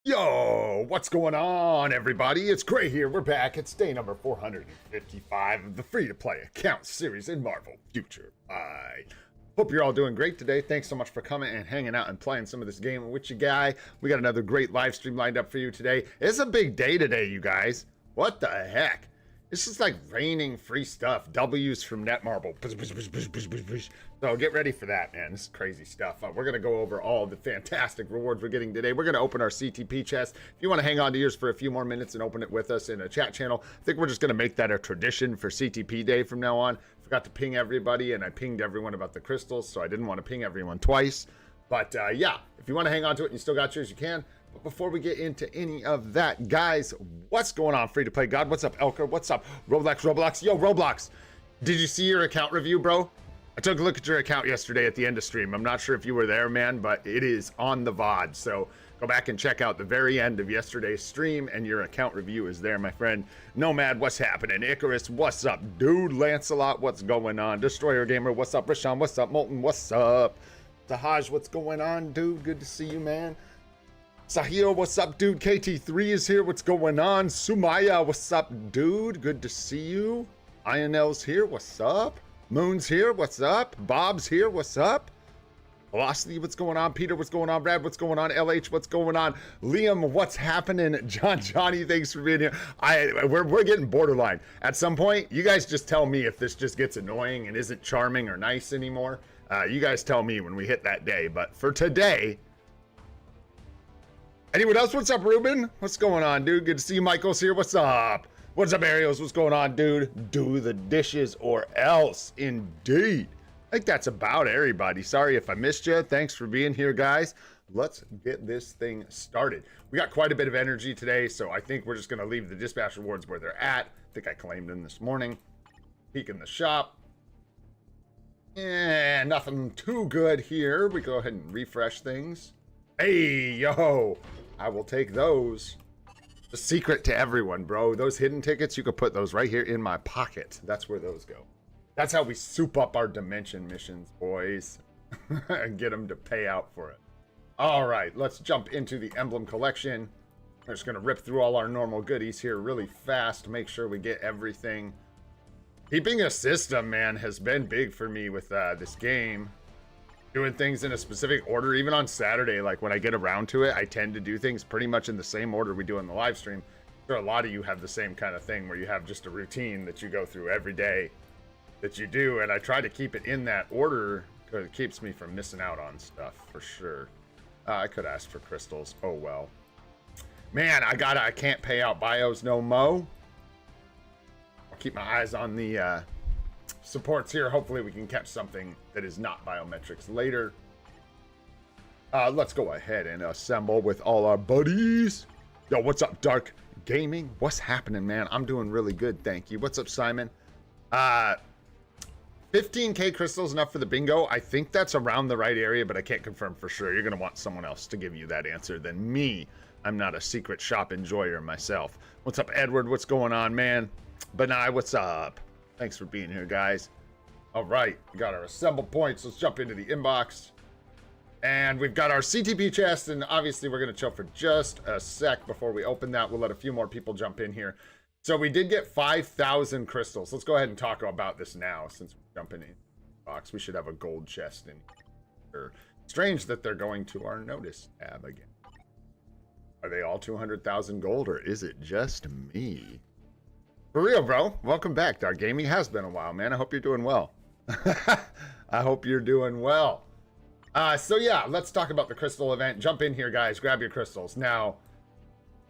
Yo, what's going on, everybody? It's Gray here. We're back. It's day number 455 of the free-to-play account series in Marvel Future. I hope you're all doing great today. Thanks so much for coming and hanging out and playing some of this game with you, guy. We got another great live stream lined up for you today. It's a big day today, you guys. What the heck? It's just like raining free stuff. W's from Netmarble. So get ready for that, man. This is crazy stuff. We're going to go over all the fantastic rewards we're getting today. We're going to open our CTP chest. If you want to hang on to yours for a few more minutes and open it with us in a chat channel, I think we're just going to make that a tradition for CTP day from now on. Forgot to ping everybody, and I pinged everyone about the crystals, so I didn't want to ping everyone twice. But yeah, if you want to hang on to it and you still got yours, you can. But before we get into any of that, guys, what's going on, Free to Play God? What's up, Elker? What's up, Roblox? Yo, Roblox, did you see your account review, bro? I took a look at your account yesterday at the end of stream. I'm not sure if you were there, man, but it is on the VOD. So go back and check out the very end of yesterday's stream, and your account review is there, my friend. Nomad, what's happening? Icarus, what's up? Dude, Lancelot, what's going on? Destroyer Gamer, what's up? Rashawn, what's up? Molten, what's up? Sahaj, what's going on, dude? Good to see you, man. Sahil, what's up, dude? KT3 is here. What's going on? Sumaya, what's up, dude? Good to see you. Ionel's here. What's up? Moon's here. What's up? Bob's here. What's up? Velocity, what's going on? Peter, what's going on? Brad, what's going on? LH, what's going on? Liam, what's happening? Johnny, thanks for being here. We're getting borderline. At some point, you guys just tell me if this just gets annoying and isn't charming or nice anymore. You guys tell me when we hit that day. But for today, anyone else? What's up, Ruben? What's going on, dude? Good to see you. Michael's here. What's up? What's up, Ariels? What's going on, dude? Do the dishes or else. Indeed. I think that's about everybody. Sorry if I missed you. Thanks for being here, guys. Let's get this thing started. We got quite a bit of energy today, so I think we're just going to leave the dispatch rewards where they're at. I think I claimed them this morning. Peek in the shop. Yeah, nothing too good here. We go ahead and refresh things. Hey, yo. I will take those. The secret to everyone, bro. Those hidden tickets, you could put those right here in my pocket. That's where those go. That's how we soup up our dimension missions, boys. And get them to pay out for it. All right, let's jump into the emblem collection. We're just going to rip through all our normal goodies here really fast. Make sure we get everything. Keeping a system, man, has been big for me with this game. Doing things in a specific order, even on Saturday, like when I get around to it, I tend to do things pretty much in the same order we do in the live stream. Sure, a lot of you have the same kind of thing where you have just a routine that you go through every day that you do, and I try to keep it in that order because it keeps me from missing out on stuff for sure. I could ask for crystals. Oh well. Man, I can't pay out bios no mo. I'll keep my eyes on the supports here. Hopefully we can catch something that is not biometrics later. Let's go ahead and assemble with all our buddies. Yo, what's up, Dark Gaming? What's happening, man? I'm doing really good, thank you. What's up, Simon? 15k crystals enough for the bingo. I think that's around the right area, but I can't confirm for sure. You're gonna want someone else to give you that answer than me. I'm not a secret shop enjoyer myself. What's up, Edward? What's going on, man? Benai, what's up? Thanks for being here, guys. All right, we got our assemble points. Let's jump into the inbox. And we've got our CTP chest, and obviously we're going to chill for just a sec before we open that. We'll let a few more people jump in here. So we did get 5,000 crystals. Let's go ahead and talk about this now since we're jumping in the box. We should have a gold chest in here. Strange that they're going to our notice tab again. Are they all 200,000 gold, or is it just me? For real, bro. Welcome back. Dark Gaming has been a while, man. I hope you're doing well. I hope you're doing well. So yeah, let's talk about the crystal event. Jump in here, guys. Grab your crystals. Now,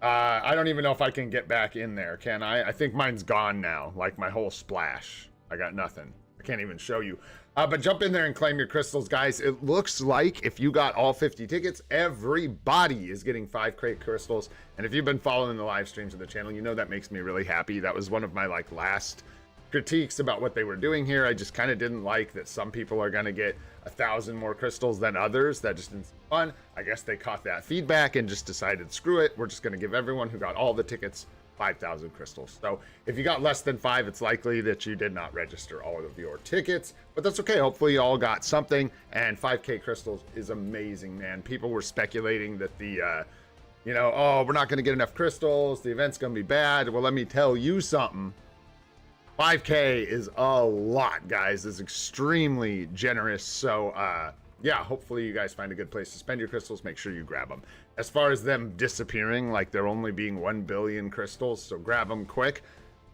I don't even know if I can get back in there, can I? I think mine's gone now, like my whole splash. I got nothing. I can't even show you. But jump in there and claim your crystals, guys. It looks like if you got all 50 tickets, everybody is getting 5 crate crystals. And if you've been following the live streams of the channel, you know that makes me really happy. That was one of my last critiques about what they were doing here. I just kind of didn't like that some people are going to get 1,000 more crystals than others. That just didn't seem fun. I guess they caught that feedback and just decided, screw it. We're just going to give everyone who got all the tickets 5,000 crystals. So if you got less than 5, it's likely that you did not register all of your tickets, but that's okay. Hopefully you all got something, and 5k crystals is amazing, man. People were speculating that the You know, oh, we're not going to get enough crystals. The event's going to be bad. Well, let me tell you something. 5K is a lot, guys. It's extremely generous. So, yeah, hopefully you guys find a good place to spend your crystals. Make sure you grab them. As far as them disappearing, like there only being 1 billion crystals, so grab them quick.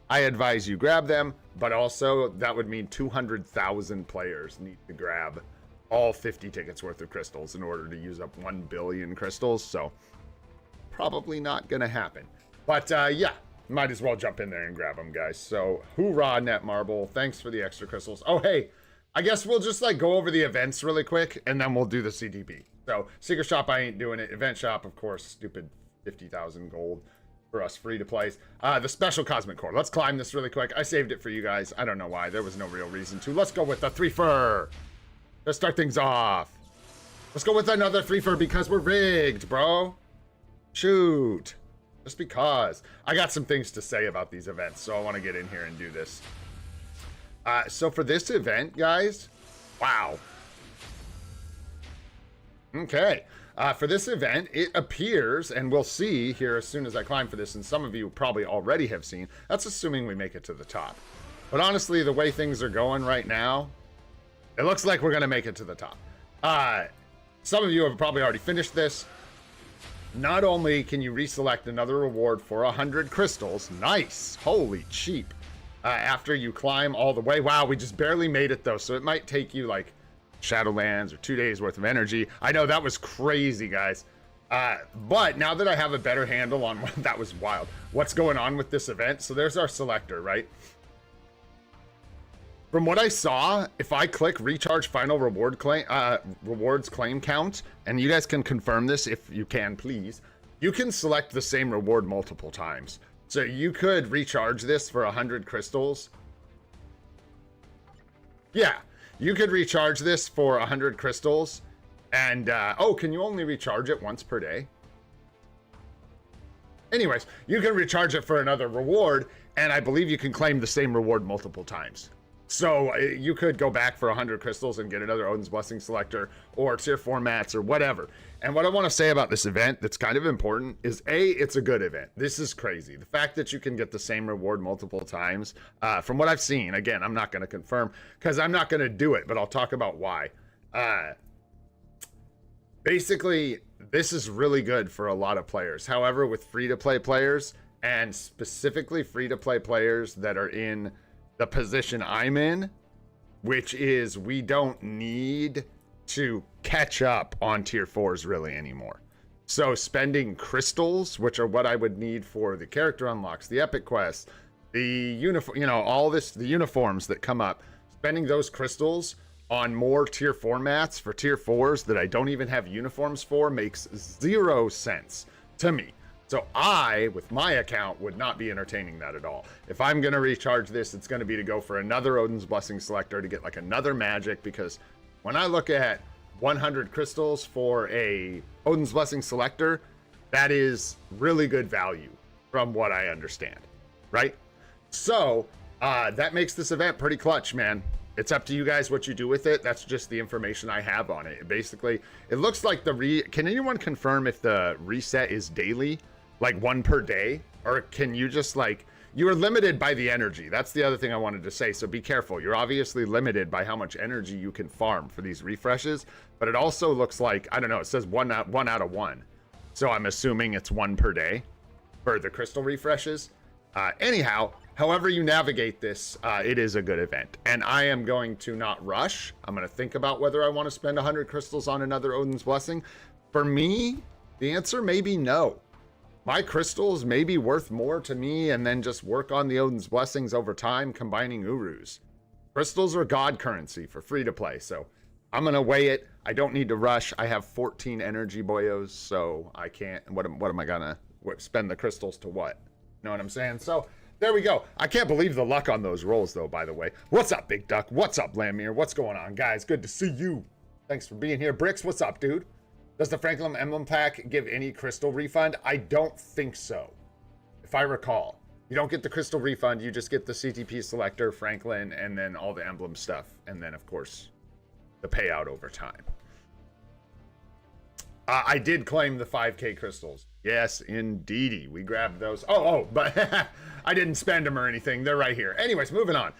I advise you grab them, but also that would mean 200,000 players need to grab all 50 tickets worth of crystals in order to use up 1 billion crystals. So probably not going to happen. But yeah, might as well jump in there and grab them, guys. So hoorah, Netmarble. Thanks for the extra crystals. Oh, hey, I guess we'll just like go over the events really quick and then we'll do the CTP. So Secret Shop, I ain't doing it. Event Shop, of course, stupid 50,000 gold for us free to plays. The special Cosmic Core. Let's climb this really quick. I saved it for you guys. I don't know why. There was no real reason to. Let's go with the 3 fur. Let's start things off. Let's go with another 3 fur because we're rigged, bro. Shoot. Just because. I got some things to say about these events, so I want to get in here and do this. So for this event, guys, wow. Okay. For this event, it appears, and we'll see here as soon as I climb for this, and some of you probably already have seen, that's assuming we make it to the top. But honestly, the way things are going right now, it looks like we're going to make it to the top. Some of you have probably already finished this. Not only can you reselect another reward for 100 crystals, nice, holy cheap, after you climb all the way. Wow, we just barely made it though, so it might take you like Shadowlands or 2 days worth of energy. I know that was crazy, guys. But now that I have a better handle on what that was wild, what's going on with this event. So there's our selector, right? From what I saw, if I click recharge final reward claim, rewards claim count, and you guys can confirm this if you can, please, you can select the same reward multiple times. So you could recharge this for 100 crystals. Yeah. You could recharge this for 100 crystals, and, oh, can you only recharge it once per day? Anyways, you can recharge it for another reward, and I believe you can claim the same reward multiple times. So you could go back for 100 crystals and get another Odin's Blessing Selector or tier 4 mats or whatever. And what I want to say about this event that's kind of important is A, it's a good event. This is crazy. The fact that you can get the same reward multiple times, from what I've seen, again, I'm not going to confirm because I'm not going to do it, but I'll talk about why. Basically, this is really good for a lot of players. However, with free-to-play players, and specifically free-to-play players that are in the position I'm in, which is we don't need to catch up on tier 4s really anymore. So spending crystals, which are what I would need for the character unlocks, the epic quests, the uniform, you know, all this, the uniforms that come up, spending those crystals on more tier 4 mats for tier 4s that I don't even have uniforms for makes 0 sense to me. So I, with my account, would not be entertaining that at all. If I'm going to recharge this, it's going to be to go for another Odin's Blessing Selector to get like another magic, because when I look at 100 crystals for a Odin's Blessing Selector, that is really good value from what I understand, right? So that makes this event pretty clutch, man. It's up to you guys what you do with it. That's just the information I have on it. Basically, it looks like can anyone confirm if the reset is daily? Like 1 per day, or can you just like, you are limited by the energy. That's the other thing I wanted to say. So be careful. You're obviously limited by how much energy you can farm for these refreshes, but it also looks like, I don't know, it says one out of 1. So I'm assuming it's 1 per day for the crystal refreshes. Anyhow, however you navigate this, it is a good event, and I am going to not rush. I'm going to think about whether I want to spend 100 crystals on another Odin's Blessing. For me, the answer may be no. My crystals may be worth more to me, and then just work on the Odin's Blessings over time, combining Urus. Crystals are god currency for free to play, so I'm going to weigh it. I don't need to rush. I have 14 energy boyos, so I can't. What am I going to spend the crystals to what? You know what I'm saying? So there we go. I can't believe the luck on those rolls, though, by the way. What's up, Big Duck? What's up, Lamir? What's going on, guys? Good to see you. Thanks for being here. Bricks, what's up, dude? Does the Franklin Emblem Pack give any crystal refund? I don't think so, if I recall. You don't get the crystal refund, you just get the CTP Selector, Franklin, and then all the emblem stuff. And then, of course, the payout over time. I did claim the 5K crystals. Yes, indeedy. We grabbed those. But I didn't spend them or anything. They're right here. Anyways, moving on.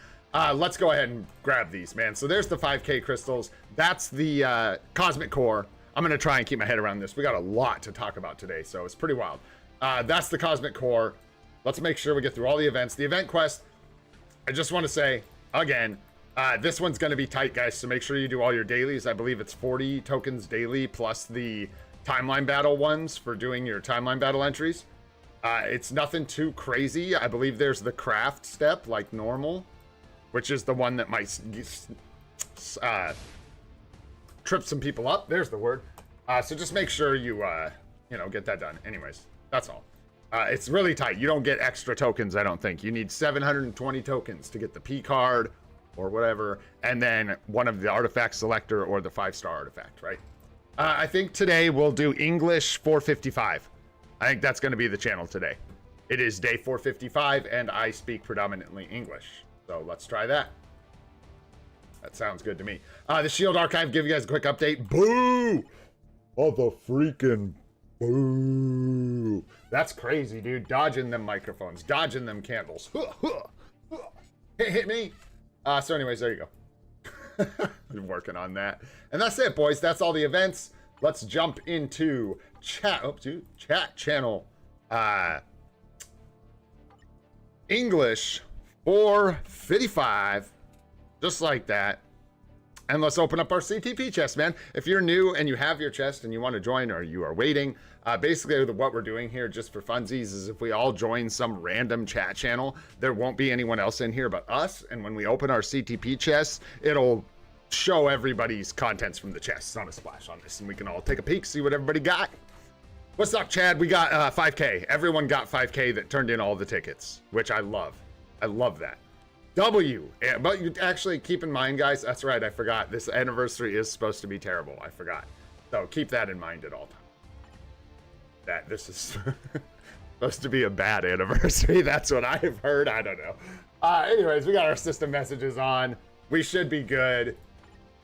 Let's go ahead and grab these, man. So there's the 5K crystals. That's the Cosmic Core. I'm going to try and keep my head around this. We got a lot to talk about today, so it's pretty wild. That's the Cosmic Core. Let's make sure we get through all the events. The event quest, I just want to say, again, this one's going to be tight, guys, so make sure you do all your dailies. I believe it's 40 tokens daily plus the timeline battle ones for doing your timeline battle entries. It's nothing too crazy. I believe there's the craft step like normal, which is the one that might trip some people up. There's the word. So just make sure you, get that done. Anyways, that's all. It's really tight. You don't get extra tokens, I don't think. You need 720 tokens to get the P card or whatever, and then one of the artifact selector or the 5-star artifact, right? I think today we'll do English 455. I think that's going to be the channel today. It is day 455, and I speak predominantly English. So let's try that. That sounds good to me. The Shield Archive, give you guys a quick update. Boo! Oh, the freaking boo. That's crazy, dude. Dodging them microphones. Dodging them candles. Hit me. So anyways, there you go. I'm working on that. And that's it, boys. That's all the events. Let's jump into chat. Chat channel. English 455. Just like that. And let's open up our CTP chest, man. If you're new and you have your chest and you want to join or you are waiting, basically what we're doing here just for funsies is if we all join some random chat channel, there won't be anyone else in here but us. And when we open our CTP chests, it'll show everybody's contents from the chests on a splash on this. And we can all take a peek, see what everybody got. What's up, Chad? We got 5K. Everyone got 5K that turned in all the tickets, which I love. I love that. W, but you actually keep in mind, guys, that's right, I forgot. This anniversary is supposed to be terrible. I forgot. So keep that in mind at all times. That this is supposed to be a bad anniversary. That's what I've heard. I don't know. Anyways, we got our system messages on. We should be good.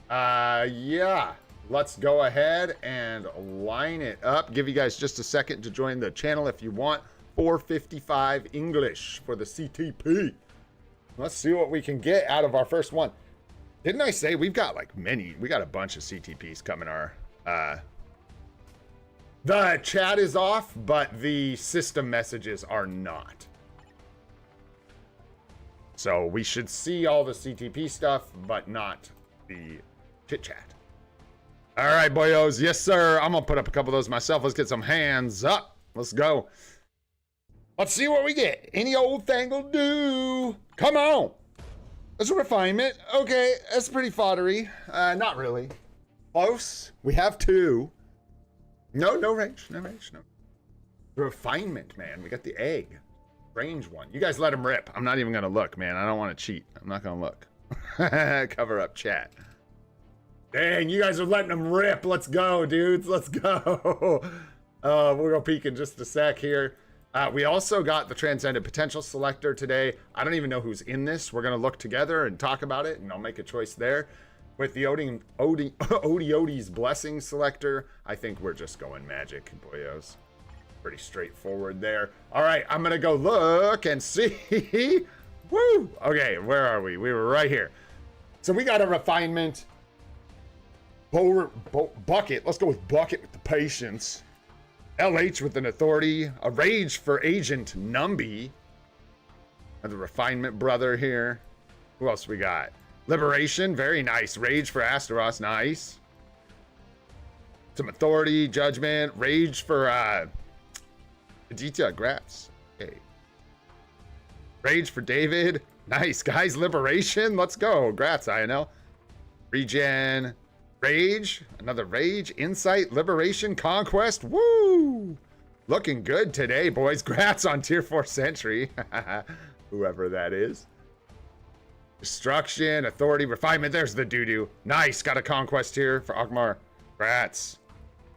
Yeah. Let's go ahead and line it up. Give you guys just a second to join the channel if you want. 455 English for the CTP. Let's see what we can get out of our first one. Didn't I say we've got like we got a bunch of CTPs coming our, the chat is off, but the system messages are not. So we should see all the CTP stuff, but not the chit chat. All right, boyos. Yes, sir. I'm gonna put up a couple of those myself. Let's get some hands up. Let's go. Let's see what we get. Any old thing will do. Come on. That's a refinement. Okay, that's pretty foddery. Not really. Close. We have 2. No range. No. Refinement, man. We got the egg. Range one. You guys let him rip. I'm not even going to look, man. I don't want to cheat. I'm not going to look. Cover up chat. Dang, you guys are letting them rip. Let's go, dudes. Let's go. We'll go peek in just a sec here. We also got the Transcended Potential Selector today. I don't even know who's in this. We're going to look together and talk about it, and I'll make a choice there. With the Odie's Blessing Selector, I think we're just going magic, boyos. Pretty straightforward there. All right, I'm going to go look and see. Woo! Okay, where are we? We were right here. So we got a refinement. Bucket. Let's go with Bucket with the patience. LH with an authority, a rage for Agent Numby, the refinement brother here. Who else we got? Liberation, very nice. Rage for Asteros, nice. Some authority, judgment, rage for Aditya Graps. Okay. Rage for David, nice guys. Liberation, let's go. Grats, INL. Regen. Rage, another rage, insight, liberation, conquest. Woo! Looking good today, boys. Grats on tier 4 sentry. Whoever that is. Destruction, authority, refinement. There's the doo-doo. Nice, got a conquest here for Akmar. Grats.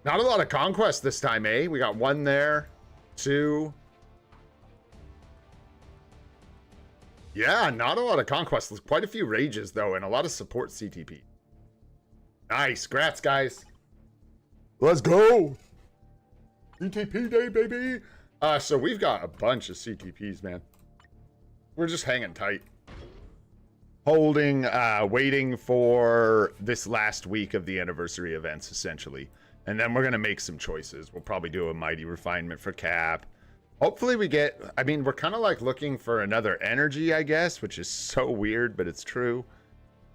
Not a lot of conquest this time, eh? We got 1 there, 2. Yeah, not a lot of conquest. Quite a few rages, though, and a lot of support CTP. Nice. Grats, guys. Let's go. CTP day, baby. So we've got a bunch of CTPs, man. We're just hanging tight. Holding, waiting for this last week of the anniversary events, essentially. And then we're going to make some choices. We'll probably do a Mighty Refinement for Cap. Hopefully we get, I mean, we're kind of like looking for another Energy, I guess, which is so weird, but it's true.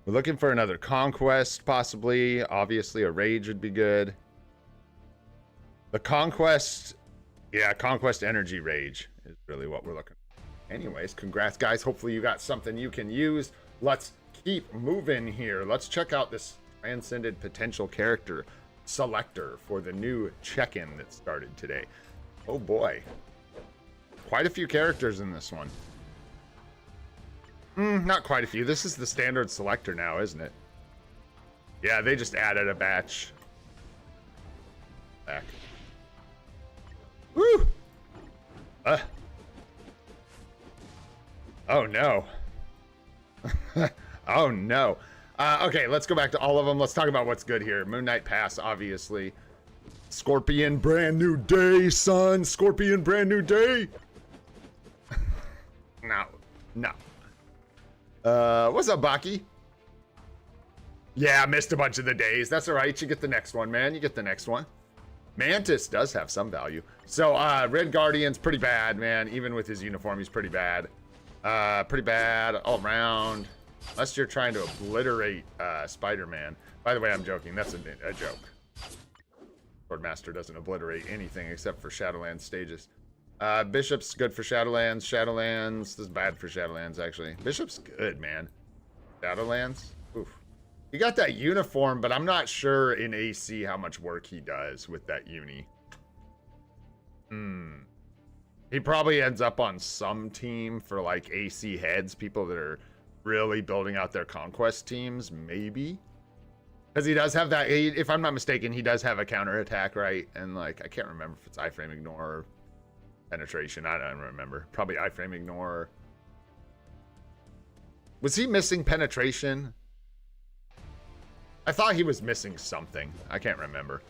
We're looking for another Conquest, possibly. Obviously, a Rage would be good. The Conquest, yeah, Conquest Energy Rage is really what we're looking for. Anyways, congrats, guys. Hopefully you got something you can use. Let's keep moving here. Let's check out this Transcended potential character Selector for the new check-in that started today. Oh boy. Quite a few characters in this one. Not quite a few. This is the standard Selector now, isn't it? Yeah, they just added a batch. Back. Woo! Oh no. Oh no. Okay, let's go back to all of them. Let's talk about what's good here. Moon Knight Pass, obviously. Scorpion, brand new day, son. Scorpion, brand new day. No. What's up, Baki? Yeah, I missed a bunch of the days. That's all right. You get the next one, man. You get the next one. Mantis does have some value. So, Red Guardian's pretty bad, man. Even with his uniform, he's pretty bad. Pretty bad all around. Unless you're trying to obliterate Spider-Man. By the way, I'm joking. That's a joke. Swordmaster doesn't obliterate anything except for Shadowlands stages. Bishop's good for Shadowlands. Shadowlands, this is bad for Shadowlands, actually. Bishop's good, man. Shadowlands? Oof. He got that uniform, but I'm not sure in AC how much work he does with that uni. He probably ends up on some team for like AC heads, people that are really building out their conquest teams, maybe. Because he does have that, if I'm not mistaken, he does have a counterattack, right? And like, I can't remember if it's iframe ignore or penetration. I don't remember. Probably iframe ignore. Was he missing penetration? I thought he was missing something. I can't remember.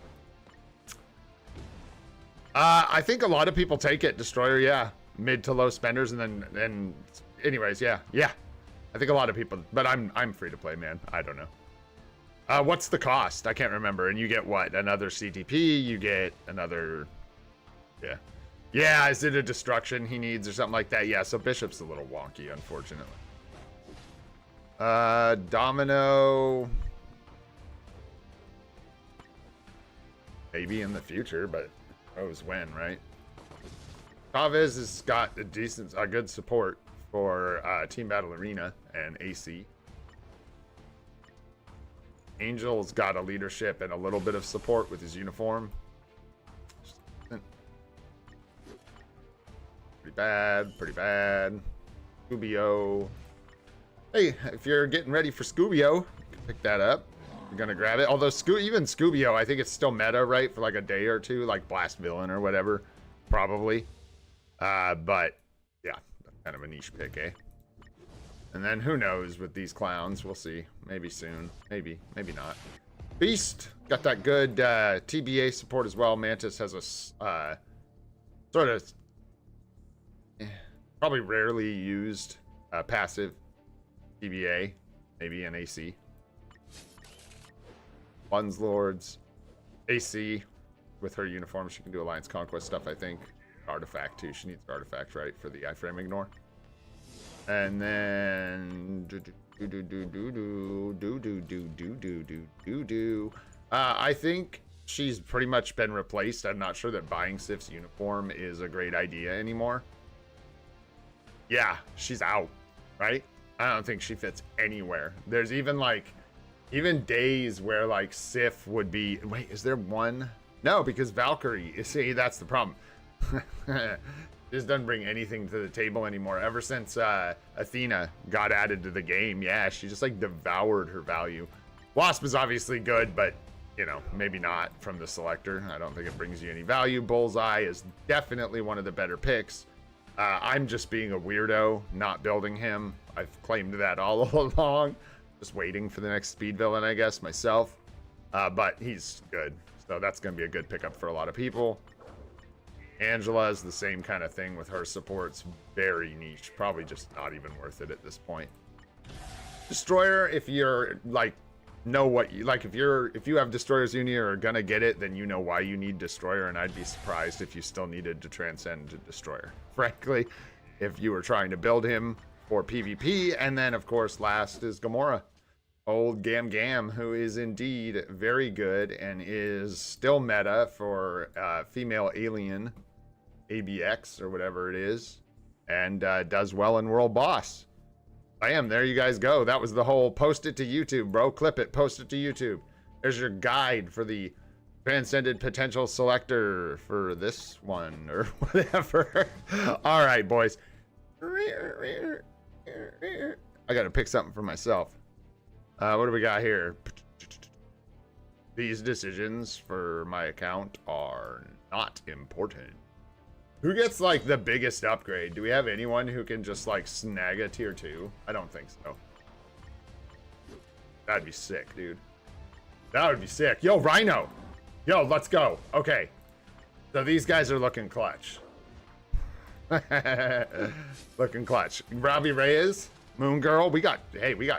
I think a lot of people take it. Destroyer, yeah. Mid to low spenders, and then anyways, yeah. I think a lot of people, but I'm free to play, man. I don't know. What's the cost? I can't remember. And you get what? Another CTP, you get another, yeah. Yeah, is it a destruction he needs or something like that? Yeah, so Bishop's a little wonky, unfortunately. Domino. Maybe in the future, but who knows when, right? Chavez has got a good support for Team Battle Arena and AC. Angel's got a leadership and a little bit of support with his uniform. Pretty bad. Scubio. Hey, if you're getting ready for Scubio, you can pick that up. You're gonna grab it. Although even Scubio, I think it's still meta, right? For like a day or two, like Blast Villain or whatever. Probably. But yeah, kind of a niche pick, eh? And then who knows with these clowns? We'll see. Maybe soon. Maybe not. Beast got that good TBA support as well. Mantis has a sort of probably rarely used passive TBA, maybe an AC. One's Lords, AC with her uniform. She can do Alliance Conquest stuff, I think. Artifact too. She needs artifact, right, for the iframe ignore. And then I think she's pretty much been replaced. I'm not sure that buying Sif's uniform is a great idea anymore. Yeah, she's out, right? I don't think she fits anywhere. There's even days where like Sif would be, wait, is there one? No, because Valkyrie, see, that's the problem. Just doesn't bring anything to the table anymore. Ever since Athena got added to the game, yeah, she just like devoured her value. Wasp is obviously good, but you know, maybe not from the Selector. I don't think it brings you any value. Bullseye is definitely one of the better picks. I'm just being a weirdo, not building him. I've claimed that all along. Just waiting for the next speed villain, I guess, myself. But he's good. So that's going to be a good pickup for a lot of people. Angela is the same kind of thing with her supports. Very niche. Probably just not even worth it at this point. Destroyer, if you're like, know what you like, if you have Destroyer's Uni or are gonna get it, then you know why you need Destroyer, and I'd be surprised if you still needed to transcend to Destroyer. Frankly, if you were trying to build him for PvP. And then of course last is Gamora. Old Gam, who is indeed very good and is still meta for female alien ABX or whatever it is, and does well in World Boss. Bam, there you guys go. That was the whole post it to YouTube, bro. Clip it, post it to YouTube. There's your guide for the Transcended potential selector for this one or whatever. All right, boys. I gotta pick something for myself. What do we got here? These decisions for my account are not important. Who gets like the biggest upgrade? Do we have anyone who can just like snag a tier 2? I don't think so. That'd be sick, dude. That would be sick. Yo, Rhino. Yo, let's go. Okay. So these guys are looking clutch. Looking clutch. Robbie Reyes. Moon Girl, we got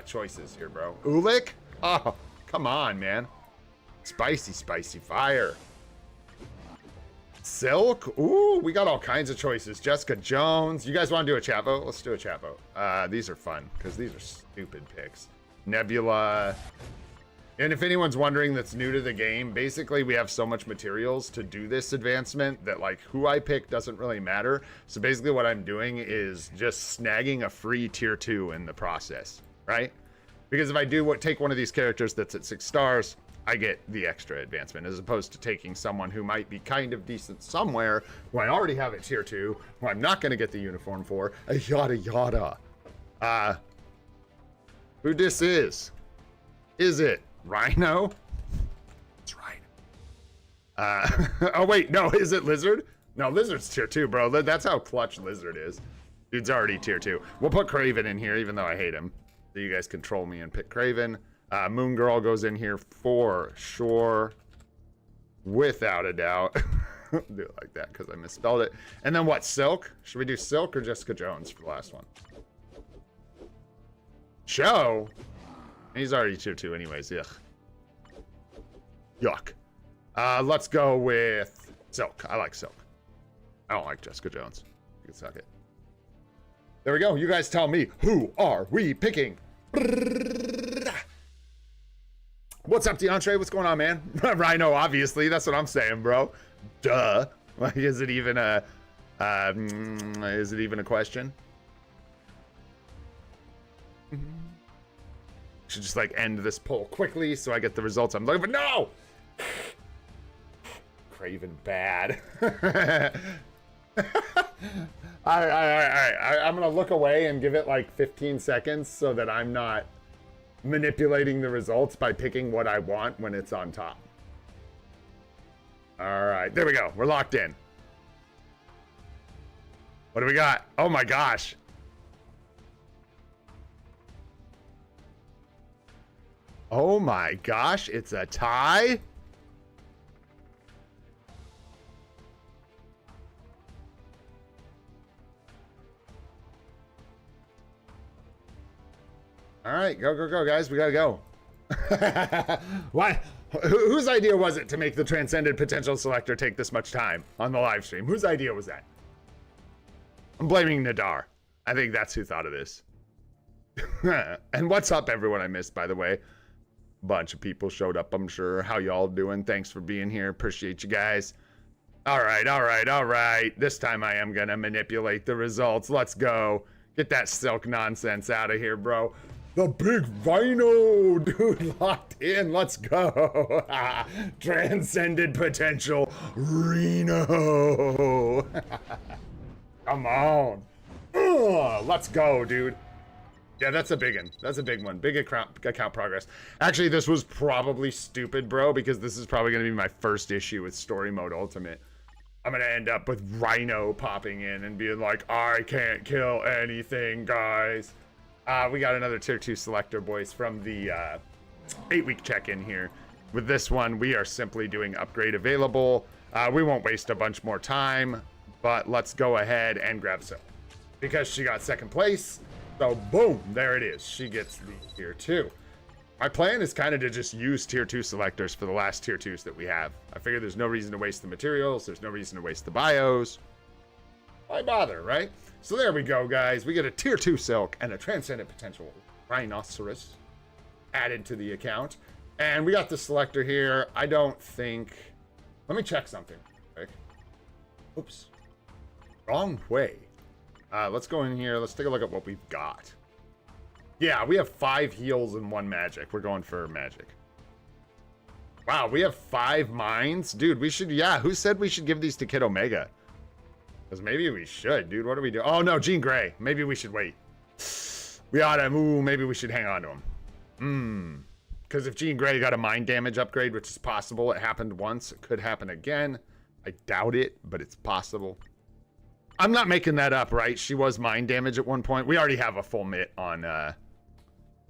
choices here, bro. Ulik? Oh, come on, man. Spicy fire. Silk? Ooh, we got all kinds of choices. Jessica Jones. You guys want to do a chat vote? Let's do a chat vote. These are fun, because these are stupid picks. Nebula. And if anyone's wondering that's new to the game, basically we have so much materials to do this advancement that like who I pick doesn't really matter. So basically what I'm doing is just snagging a free tier 2 in the process, right? Because if I do take one of these characters that's at 6 stars, I get the extra advancement, as opposed to taking someone who might be kind of decent somewhere, who I already have at tier 2, who I'm not going to get the uniform for, yada yada. Who this is? Is it Rhino? It's Rhino. Oh wait, no, is it Lizard? No, Lizard's tier 2, bro. That's how clutch Lizard is. Dude's already tier 2. We'll put Craven in here, even though I hate him. So you guys control me and pick Craven. Moon Girl goes in here for sure. Without a doubt. Do it like that because I misspelled it. And then what, Silk? Should we do Silk or Jessica Jones for the last one? Show? He's already tier 2 anyways, yuck. Yuck. Let's go with Silk. I like Silk. I don't like Jessica Jones. You can suck it. There we go. You guys tell me, who are we picking? What's up, DeAndre? What's going on, man? Rhino, obviously. That's what I'm saying, bro. Duh. Like, is it even a question? Should just like end this poll quickly so I get the results I'm looking for. No! Craven bad. I'm gonna look away and give it like 15 seconds so that I'm not manipulating the results by picking what I want when it's on top. All right, there we go. We're locked in. What do we got? Oh my gosh. Oh my gosh, it's a tie? All right, go, guys. We gotta go. Why? Whose idea was it to make the Transcended potential selector take this much time on the live stream? Whose idea was that? I'm blaming Nadar. I think that's who thought of this. And what's up, everyone I missed, by the way? Bunch of people showed up, I'm sure. How y'all doing? Thanks for being here. Appreciate you guys. All right. This time I am gonna manipulate the results. Let's go. Get that Silk nonsense out of here, bro. The big Rhino, dude, locked in. Let's go. Transcended potential Rhino. Come on. Let's go, dude. Yeah, that's a big one. That's a big one. Big account progress. Actually, this was probably stupid, bro, because this is probably going to be my first issue with Story Mode Ultimate. I'm going to end up with Rhino popping in and being like, I can't kill anything, guys. We got another tier 2 selector, boys, from the 8-week check-in here. with this one, we are simply doing upgrade available. We won't waste a bunch more time, but let's go ahead and grab Silk because she got second place. So boom, there it is. She gets the tier 2. My plan is kind of to just use tier 2 selectors for the last tier 2s that we have. I figure there's no reason to waste the materials. There's no reason to waste the bios. Why bother, right? So there we go, guys. We get a tier 2 Silk and a Transcended Potential Rhinoceros added to the account. And we got the Selector here. I don't think... Let me check something. Okay. Oops. Wrong way. Let's go in here. Let's take a look at what we've got. Yeah, we have 5 heals and 1 magic. We're going for magic. Wow, we have 5 mines? Dude, we should... Yeah, who said we should give these to Kid Omega? Because maybe we should, dude. What do we do? Oh, no, Jean Grey. Maybe we should wait. We ought to... Ooh, maybe we should hang on to him. Because if Jean Grey got a mine damage upgrade, which is possible, it happened once. It could happen again. I doubt it, but it's possible. I'm not making that up, right? She was mine damage at one point. We already have a full mitt on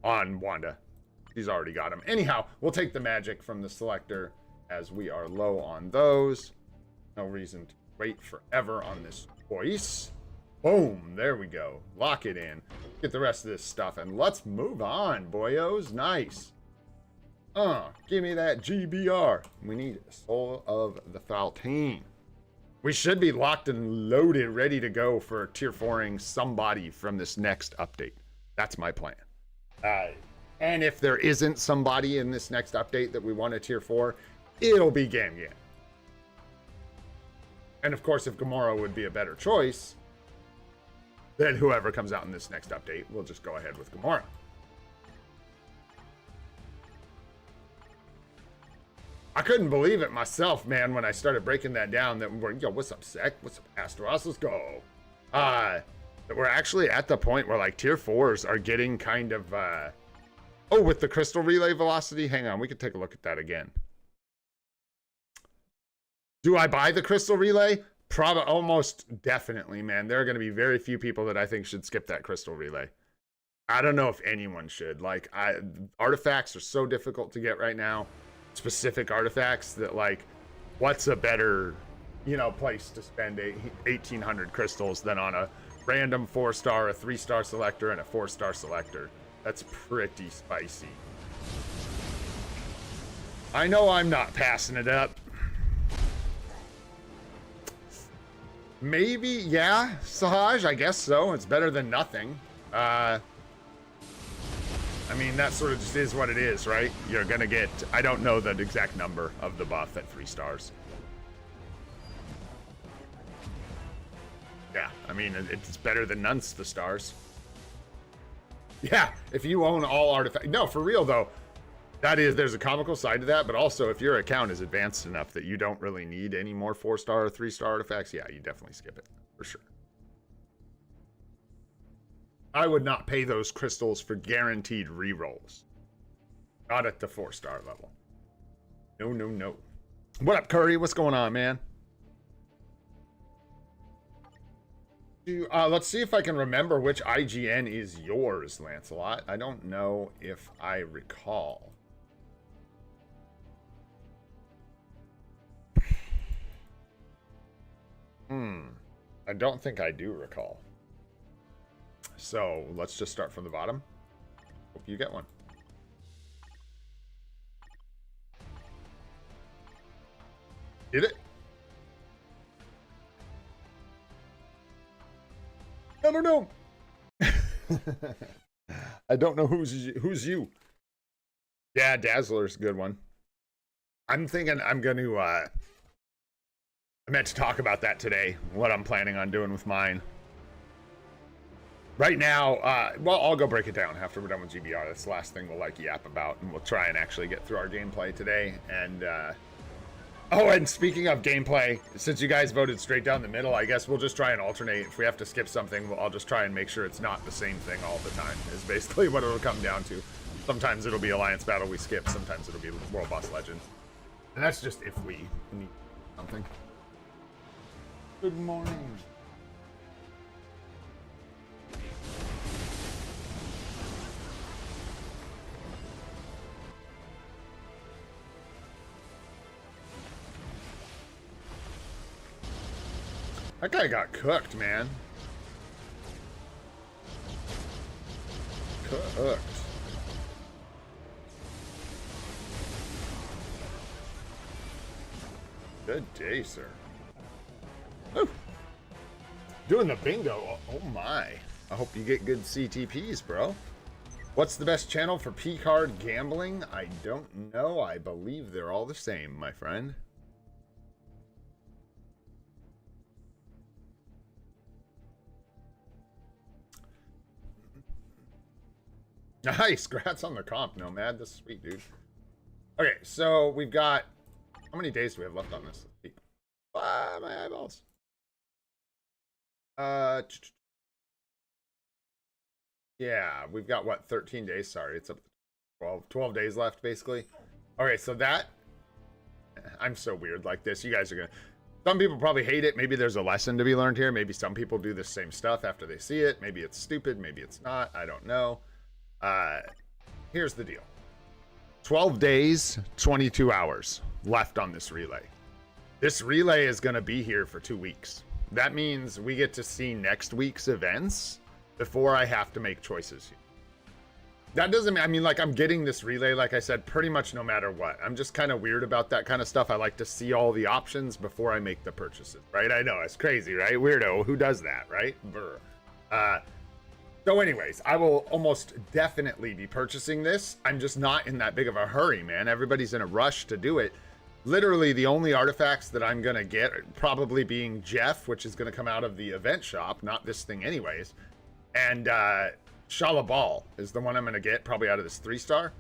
Wanda. She's already got him. Anyhow, we'll take the magic from the Selector as we are low on those. No reason to wait forever on this choice. Boom, there we go. Lock it in. Get the rest of this stuff and let's move on, boyos. Nice. Give me that GBR. We need Soul of the Faltine. We should be locked and loaded, ready to go for tier 4ing somebody from this next update. That's my plan. And if there isn't somebody in this next update that we want to tier 4, it'll be Gam Gam. And of course, if Gamora would be a better choice, then whoever comes out in this next update, we'll just go ahead with Gamora. I couldn't believe it myself, man, when I started breaking that down. That we're, yo, what's up, Sec? What's up, Asteros? Let's go. That we're actually at the point where like tier 4s are getting kind of. Oh, with the crystal relay velocity. Hang on, we could take a look at that again. Do I buy the crystal relay? Probably, almost definitely, man. There are going to be very few people that I think should skip that crystal relay. I don't know if anyone should. Like, artifacts are so difficult to get right now. Specific artifacts that, like, what's a better, you know, place to spend 1,800 crystals than on a random 4-star, a 3-star selector, and a 4-star selector? That's pretty spicy. I know I'm not passing it up. Maybe, yeah, Sahaj, I guess so. It's better than nothing. I mean, that sort of just is what it is, right? You're gonna get, I don't know the exact number of the buff at 3 stars. Yeah, I mean, it's better than none's the stars. Yeah, if you own all artifacts. No, for real though, that is, there's a comical side to that, but also if your account is advanced enough that you don't really need any more 4-star or 3-star artifacts, yeah, you definitely skip it, for sure. I would not pay those crystals for guaranteed rerolls. Not at the 4-star level. No, no, no. What up, Curry? What's going on, man? Let's see if I can remember which IGN is yours, Lancelot. I don't know if I recall. I don't think I do recall. So let's just start from the bottom. Hope you get one. Did it? I don't know. I don't know who's you. Yeah, Dazzler's a good one. I'm thinking I'm going to, I meant to talk about that today, what I'm planning on doing with mine. Right now, well, I'll go break it down after we're done with GBR. That's the last thing we'll like yap about, and we'll try and actually get through our gameplay today. And, oh, and speaking of gameplay, since you guys voted straight down the middle, I guess we'll just try and alternate. If we have to skip something, I'll just try and make sure it's not the same thing all the time, is basically what it'll come down to. Sometimes it'll be Alliance Battle we skip, sometimes it'll be World Boss Legend. And that's just if we need something. Good morning. That guy got cooked, man. Cooked. Good day, sir. Woo. Doing the bingo. Oh my. I hope you get good CTPs, bro. What's the best channel for P-card gambling? I don't know. I believe they're all the same, my friend. Nice. Congrats on the comp, Nomad. That's sweet, dude. Okay, so we've got... How many days do we have left on this? Ah, my eyeballs. Yeah, we've got, what, 13 days? Sorry, it's up to 12 days left, basically. Okay, so that... I'm so weird like this. You guys are gonna... Some people probably hate it. Maybe there's a lesson to be learned here. Maybe some people do the same stuff after they see it. Maybe it's stupid. Maybe it's not. I don't know. Here's the deal. 12 days, 22 hours left on this relay. This relay is going to be here for 2 weeks. That means we get to see next week's events before I have to make choices here. That doesn't mean, I mean, like, I'm getting this relay, like I said, pretty much no matter what. I'm just kind of weird about that kind of stuff. I like to see all the options before I make the purchases, right? I know, it's crazy, right? Weirdo, who does that, right? Brr. So anyways, I will almost definitely be purchasing this. I'm just not in that big of a hurry, man. Everybody's in a rush to do it. Literally, the only artifacts that I'm going to get probably being Jeff, which is going to come out of the event shop, not this thing anyways. And Shalabal is the one I'm going to get, probably out of this 3-star.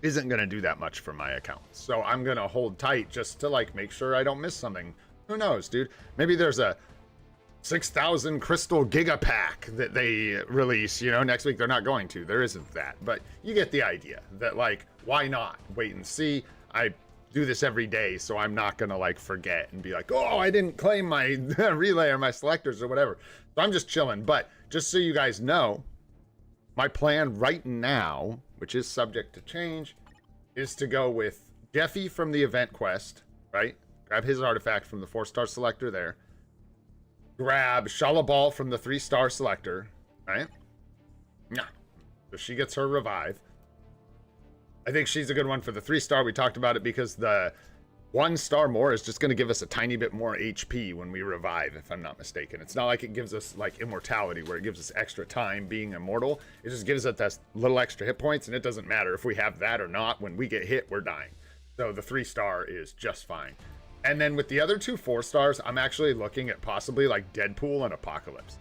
Isn't going to do that much for my account. So I'm going to hold tight just to, like, make sure I don't miss something. Who knows, dude? Maybe there's a 6,000 crystal giga pack that they release, you know, next week. They're not going to. There isn't that. But you get the idea that, like, why not wait and see? I do this every day, so I'm not going to, like, forget and be like, oh, I didn't claim my relay or my selectors or whatever. So I'm just chilling. But just so you guys know, my plan right now, which is subject to change, is to go with Jeffy from the event quest, right? Grab his artifact from the 4-star selector there. Grab Shalabal from the 3-star selector, right? Yeah. So she gets her revive. I think she's a good one for the 3-star. We talked about it because the 1-star more is just going to give us a tiny bit more HP when we revive, if I'm not mistaken. It's not like it gives us, like, immortality, where it gives us extra time being immortal. It just gives us that little extra hit points, and it doesn't matter if we have that or not. When we get hit, we're dying. So the 3-star is just fine. And then with the other 2 4-stars, I'm actually looking at possibly, like, Deadpool and Apocalypse.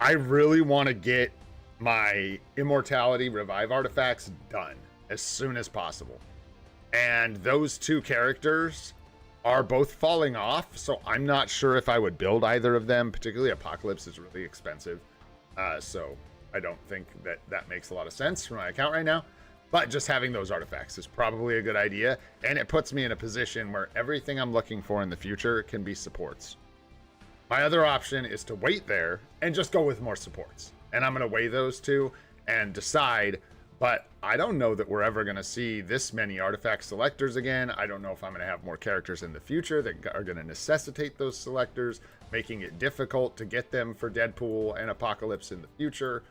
I really want to get my immortality revive artifacts done as soon as possible. And those 2 characters are both falling off, so I'm not sure if I would build either of them. Particularly Apocalypse is really expensive, so I don't think that that makes a lot of sense for my account right now. But just having those artifacts is probably a good idea, and it puts me in a position where everything I'm looking for in the future can be supports. My other option is to wait there and just go with more supports. And I'm going to weigh those 2 and decide, but I don't know that we're ever going to see this many artifact selectors again. I don't know if I'm going to have more characters in the future that are going to necessitate those selectors, making it difficult to get them for Deadpool and Apocalypse in the future.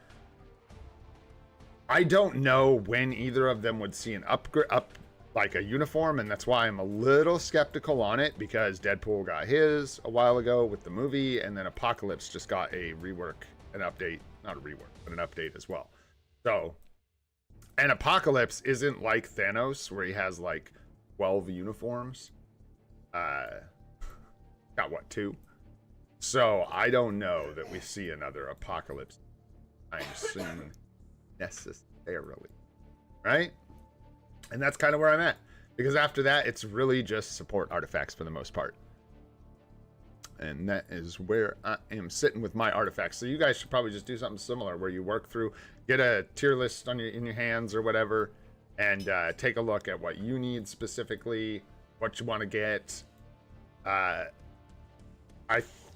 I don't know when either of them would see an upgrade, like a uniform, and that's why I'm a little skeptical on it, because Deadpool got his a while ago with the movie, and then Apocalypse just got a rework, an update, not a rework, but an update as well. So, and Apocalypse isn't like Thanos, where he has like 12 uniforms. Got what, 2? So I don't know that we see another Apocalypse time soon. Necessarily, right? And that's kind of where I'm at, because after that it's really just support artifacts for the most part, and that is where I am sitting with my artifacts. So you guys should probably just do something similar, where you work through, get a tier list on in your hands or whatever, and take a look at what you need specifically, what you want to get. I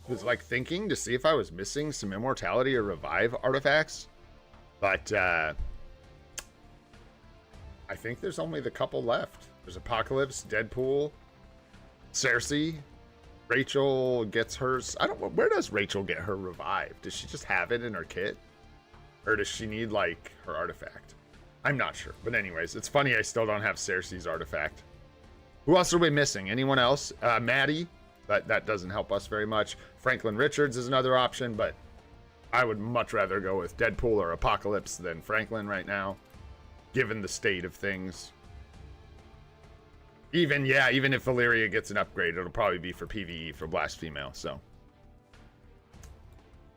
was like thinking to see if I was missing some immortality or revive artifacts. But I think there's only the couple left. There's Apocalypse, Deadpool, Cersei, Rachel gets hers. I don't know. Where does Rachel get her revive? Does she just have it in her kit? Or does she need, like, her artifact? I'm not sure. But anyways, it's funny I still don't have Cersei's artifact. Who else are we missing? Anyone else? Maddie. But that doesn't help us very much. Franklin Richards is another option, but I would much rather go with Deadpool or Apocalypse than Franklin right now, given the state of things. Even if Valyria gets an upgrade, it'll probably be for PvE for Blast Female, so.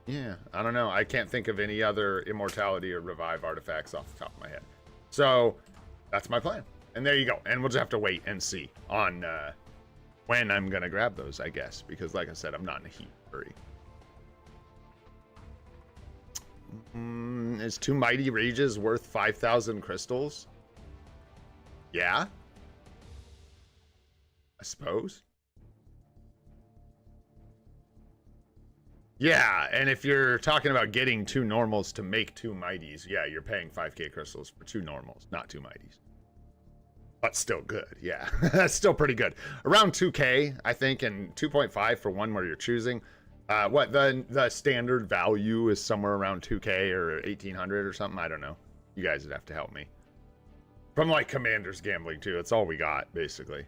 Yeah, I don't know. I can't think of any other Immortality or Revive artifacts off the top of my head. So, that's my plan. And there you go. And we'll just have to wait and see on when I'm going to grab those, I guess. Because, like I said, I'm not in a heat hurry. Is 2 Mighty Rages worth 5,000 crystals? Yeah. I suppose. Yeah, and if you're talking about getting 2 normals to make 2 mighties, yeah, you're paying 5k crystals for 2 normals, not 2 mighties. But still good, yeah. That's still pretty good. Around 2k, I think, and 2.5 for one where you're choosing. What, the standard value is somewhere around 2k or 1,800 or something? I don't know. You guys would have to help me. From, like, Commander's Gambling, too. That's all we got, basically.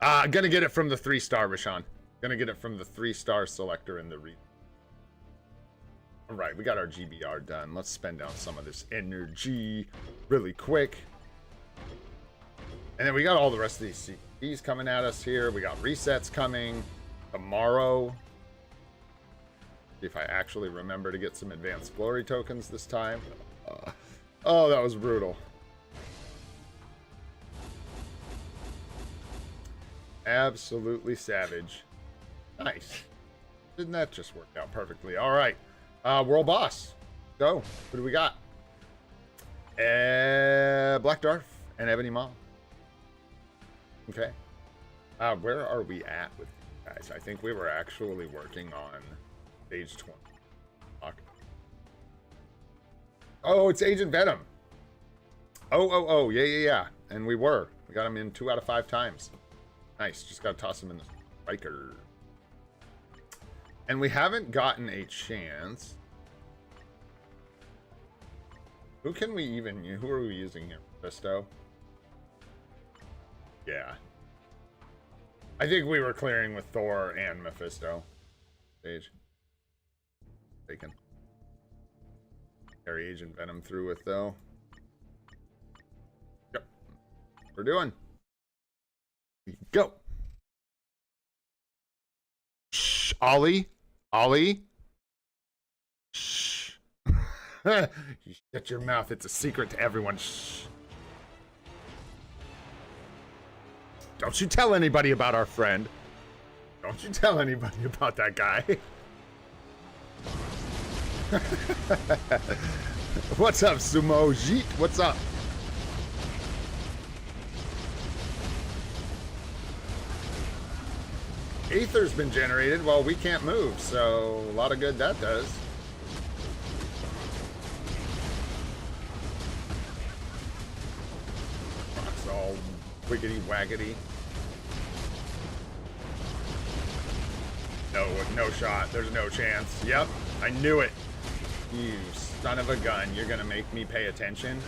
Gonna get it from the 3-star, Rashawn. Gonna get it from the 3-star selector in the region. All right, we got our GBR done. Let's spend down some of this energy really quick. And then we got all the rest of these CTPs coming at us here. We got resets coming tomorrow. See if I actually remember to get some advanced glory tokens this time. Oh, that was brutal. Absolutely savage. Nice. Didn't that just work out perfectly? All right. World boss. Go. What do we got? Black Dwarf and Ebony Maw. Okay. Where are we at with you guys? I think we were actually working on stage 20. Oh, it's Agent Venom. Oh. Yeah. And we were. We got him in 2 out of 5 times. Nice. Just got to toss him in the striker. And we haven't gotten a chance. Who are we using here? Mephisto? Yeah. I think we were clearing with Thor and Mephisto. Stage. Taken. Carry Agent Venom through with, though. Yep. We're doing. Go. Shh, Ollie. Shh. You shut your mouth. It's a secret to everyone. Shh. Don't you tell anybody about our friend. Don't you tell anybody about that guy. What's up, Sumo Jeet? What's up? Aether's been generated while we can't move, so a lot of good that does. Rock's all wiggity waggity. No shot. There's no chance. Yep, I knew it. You son of a gun. You're gonna make me pay attention?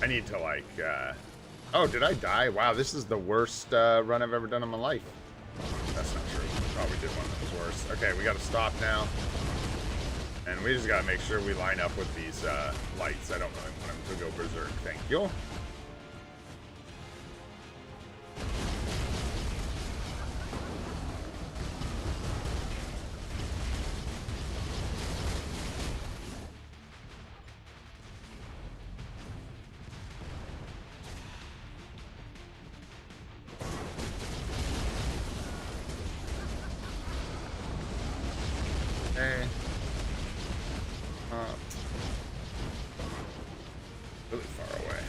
I need to, like, oh, did I die? Wow, this is the worst run I've ever done in my life. That's not true. Probably did one that was worse. Okay, we gotta stop now. And we just gotta make sure we line up with these lights. I don't really want them to go berserk. Thank you. Really far away.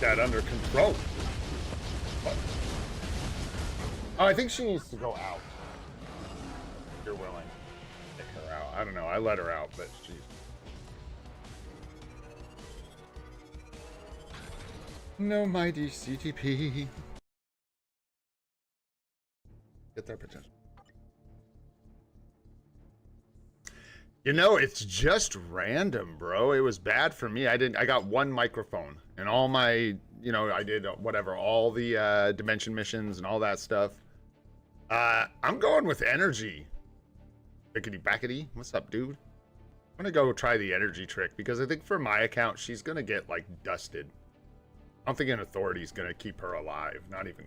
that under control. What? Oh, I think she needs to go out. If you're willing. Take her out. I don't know. I let her out, but she's... No mighty CTP. Get their potential. You know, it's just random, bro. It was bad for me. I got one microphone and all my, you know, I did whatever, all the dimension missions and all that stuff. I'm going with energy. Bickety backety. What's up, dude? I'm gonna go try the energy trick because I think for my account, she's gonna get like dusted. I don't think an authority's gonna keep her alive. Not even.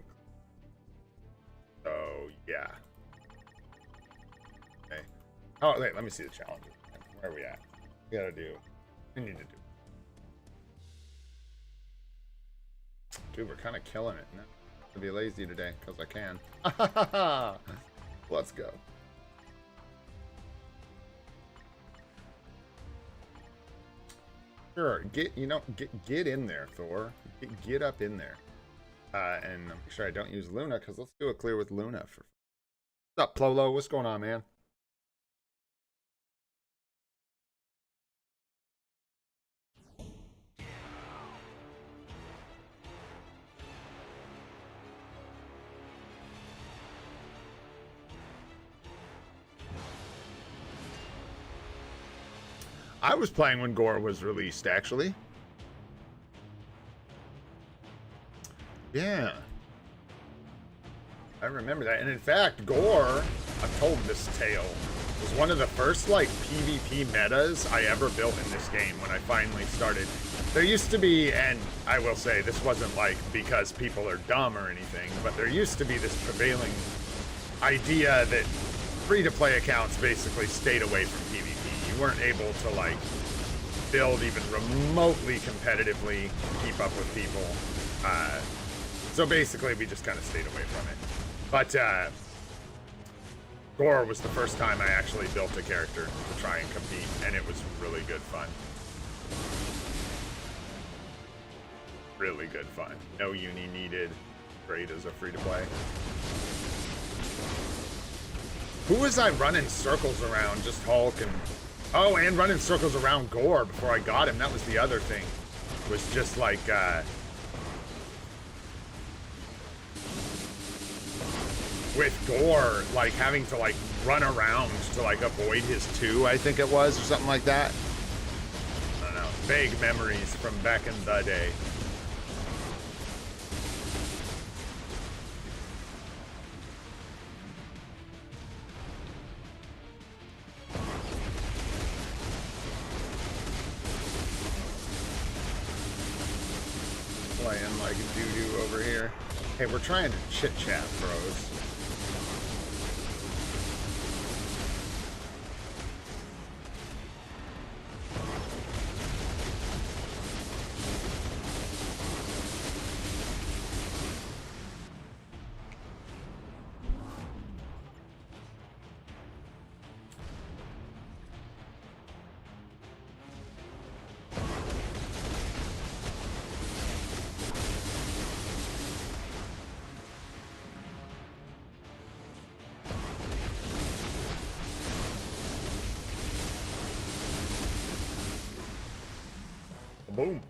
So, yeah. Okay. Oh, wait, let me see the challenges. Where are we at? We gotta do. We need to do. Dude, we're kind of killing it. No, I'll be lazy today because I can. Let's go. Sure, get in there, Thor. Get up in there. And make sure I don't use Luna because let's do a clear with Luna. What's up, Plolo? What's going on, man? I was playing when Gore was released, actually. Yeah. I remember that. And in fact, Gore, I've told this tale, was one of the first, like, PvP metas I ever built in this game when I finally started. There used to be, and I will say, this wasn't, like, because people are dumb or anything, but there used to be this prevailing idea that free-to-play accounts basically stayed away from PvP. You weren't able to, like, build even remotely competitively, keep up with people. So basically, we just kind of stayed away from it. But Gore was the first time I actually built a character to try and compete, and it was really good fun. Really good fun. No uni needed. Great as a free-to-play. Who was I running circles around? Just Hulk and... Oh, and running circles around Gore before I got him. That was the other thing. It was just like... with Gore, like, having to, like, run around to, like, avoid his 2, I think it was, or something like that. I don't know. Vague memories from back in the day. Playing like doo-doo over here. Hey, we're trying to chit-chat, bros. Boom.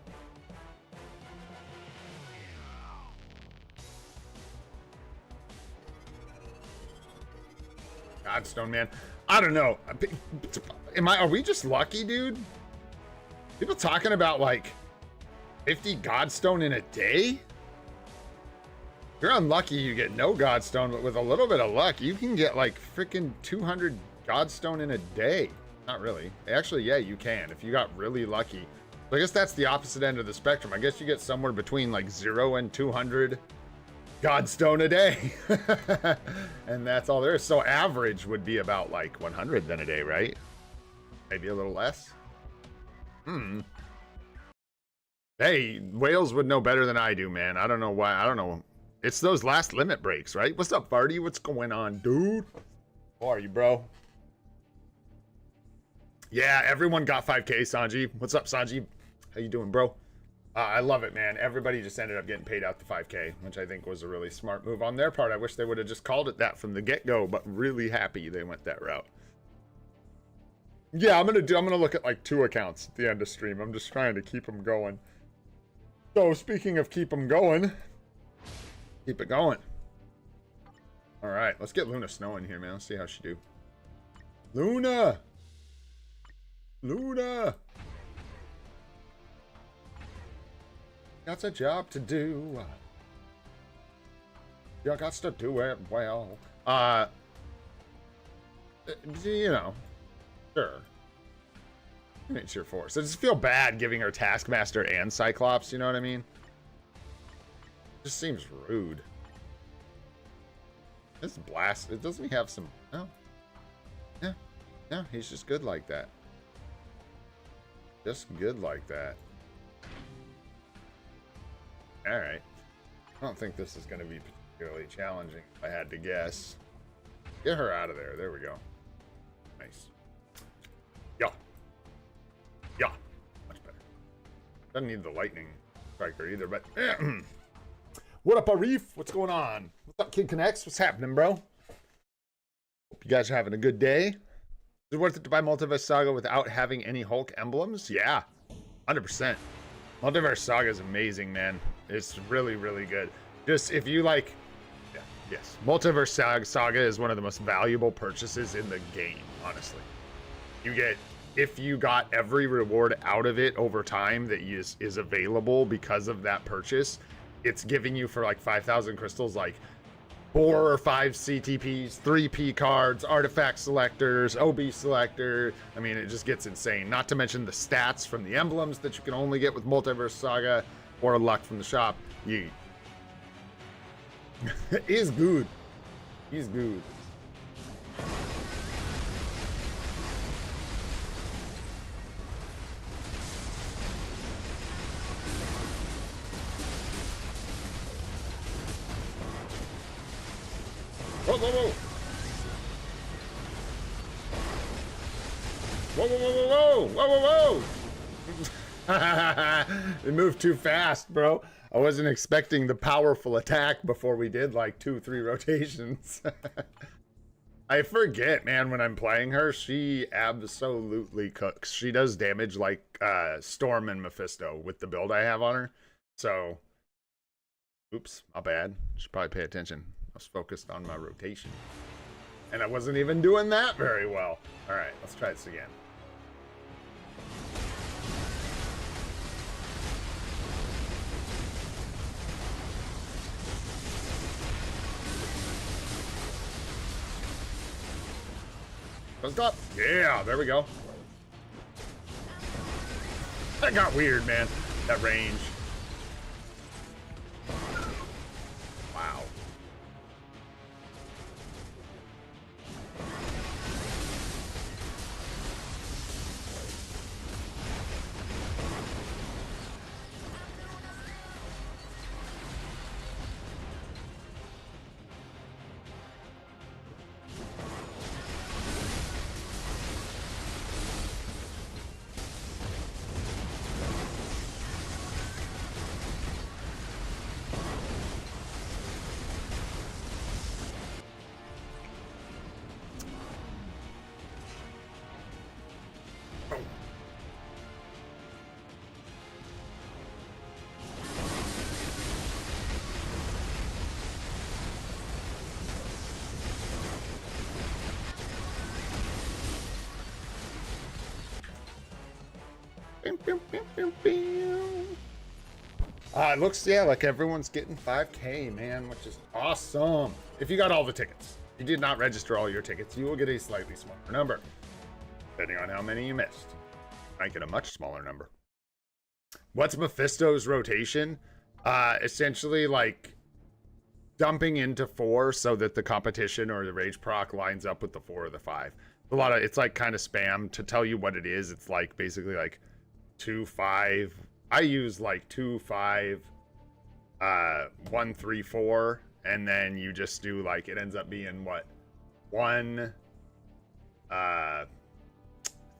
Godstone, man. I don't know. Are we just lucky, dude? People talking about like 50 Godstone in a day? If you're unlucky, you get no Godstone, but with a little bit of luck, you can get like freaking 200 Godstone in a day. Not really. Actually, yeah, you can if you got really lucky. So I guess that's the opposite end of the spectrum. I guess you get somewhere between like 0 and 200 Godstone a day. And that's all there is. So average would be about like 100 then a day, right? Maybe a little less. Hey, Wales would know better than I do, man. I don't know why. I don't know. It's those last limit breaks, right? What's up, Farty? What's going on, dude? How are you, bro? Yeah, everyone got 5K, Sanji. What's up, Sanji? How you doing, bro? I love it, man. Everybody just ended up getting paid out the 5K, which I think was a really smart move on their part. I wish they would have just called it that from the get-go, but really happy they went that route. Yeah, I'm gonna look at like 2 accounts at the end of stream. I'm just trying to keep them going. So speaking of keep them going, keep it going. All right, let's get Luna Snow in here, man. Let's see how she do. Luna! Luna! Got a job to do. You got to do it well. You know, sure. It's your force. I just feel bad giving her Taskmaster and Cyclops, you know what I mean? Just seems rude. This blast, it doesn't he have some, no. Yeah, no, he's just good like that. Just good like that. Alright. I don't think this is going to be particularly challenging, if I had to guess. Get her out of there. There we go. Nice. Yeah. Yeah. Much better. Doesn't need the lightning striker either, but... What up, Arif? What's going on? What's up, Kid Connects? What's happening, bro? Hope you guys are having a good day. Is it worth it to buy Multiverse Saga without having any Hulk emblems? Yeah. 100%. Multiverse Saga is amazing, man. It's really, really good. Just if you like... Yeah, yes. Multiverse Saga is one of the most valuable purchases in the game, honestly. You get... If you got every reward out of it over time that is available because of that purchase, it's giving you for like 5,000 crystals, like 4 or 5 CTPs, 3P cards, artifact selectors, OB selector. I mean, it just gets insane. Not to mention the stats from the emblems that you can only get with Multiverse Saga or luck from the shop. Yeet. Is good. He's good. Whoa, whoa, whoa. Whoa, whoa, whoa, whoa, whoa, whoa, whoa. It moved too fast, bro. I wasn't expecting the powerful attack before we did like 2-3 rotations. I forget, man, when I'm playing her, she absolutely cooks. She does damage like Storm and Mephisto with the build I have on her. So, oops, my bad. Should probably pay attention. I was focused on my rotation. And I wasn't even doing that very well. All right, let's try this again. Let's go. Yeah, there we go. That got weird, man. That range. Wow. It looks, yeah, like everyone's getting 5K, man, which is awesome. If you got all the tickets, you did not register all your tickets, you will get a slightly smaller number. Depending on how many you missed, you might get a much smaller number. What's Mephisto's rotation? Essentially, like, dumping into 4 so that the competition or the rage proc lines up with the 4 or the 5. It's like kind of spam. To tell you what it is, it's like basically like 2, 5. I use like 2, 5, 1, 3, 4, and then you just do like, it ends up being what? 1,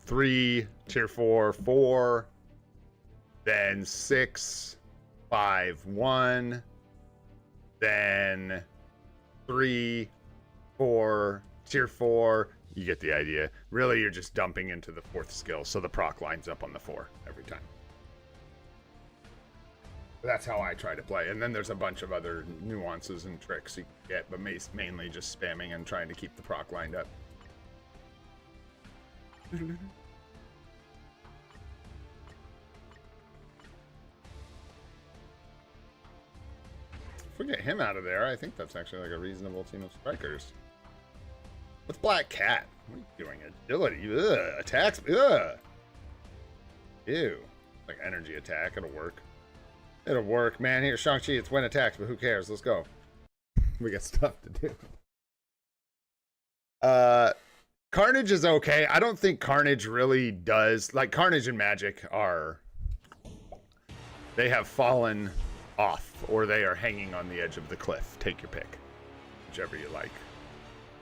3, tier 4, 4, then 6, 5, 1, then 3, 4, tier 4. You get the idea. Really, you're just dumping into the 4th skill, so the proc lines up on the 4 every time. That's how I try to play. And then there's a bunch of other nuances and tricks you can get, but mainly just spamming and trying to keep the proc lined up. If we get him out of there, I think that's actually like a reasonable team of strikers. What's Black Cat? What are you doing? Agility. Ugh. Attacks. Ugh. Ew. Like energy attack. It'll work. It'll work, man. Here, Shang-Chi, it's win attacks, but who cares? Let's go. We got stuff to do. Carnage is okay. I don't think Carnage really does. Like, Carnage and Magic are... They have fallen off, or they are hanging on the edge of the cliff. Take your pick. Whichever you like.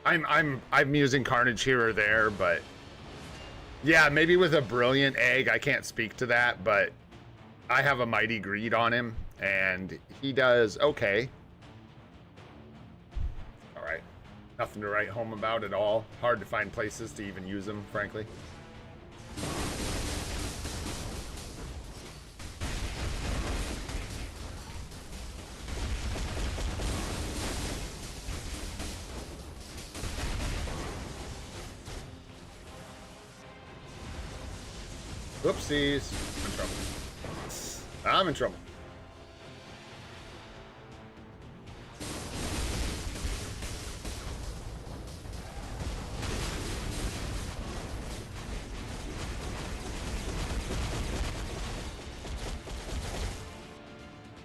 I'm using Carnage here or there, but... Yeah, maybe with a Brilliant Egg, I can't speak to that, but... I have a Mighty Greed on him, and he does okay. Alright. Nothing to write home about at all. Hard to find places to even use him, frankly. Whoopsies. I'm in trouble. I'm in trouble.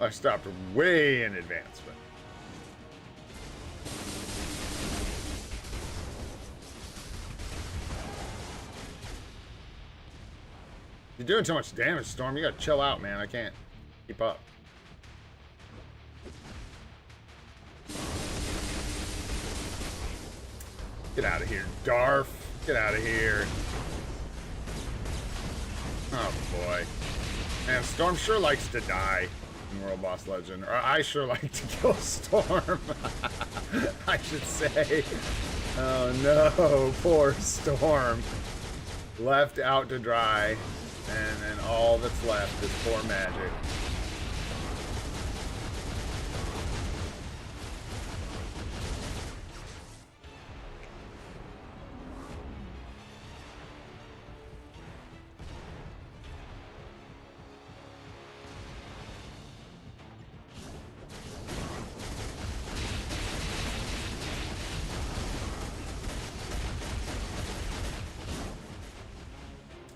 I stopped way in advance, but... You're doing too much damage, Storm. You gotta chill out, man. I can't keep up. Get out of here, Darf. Get out of here. Oh, boy. Man, Storm sure likes to die in World Boss Legend. Or I sure like to kill Storm. I should say. Oh, no. Poor Storm. Left out to dry. And then all that's left is poor Magic.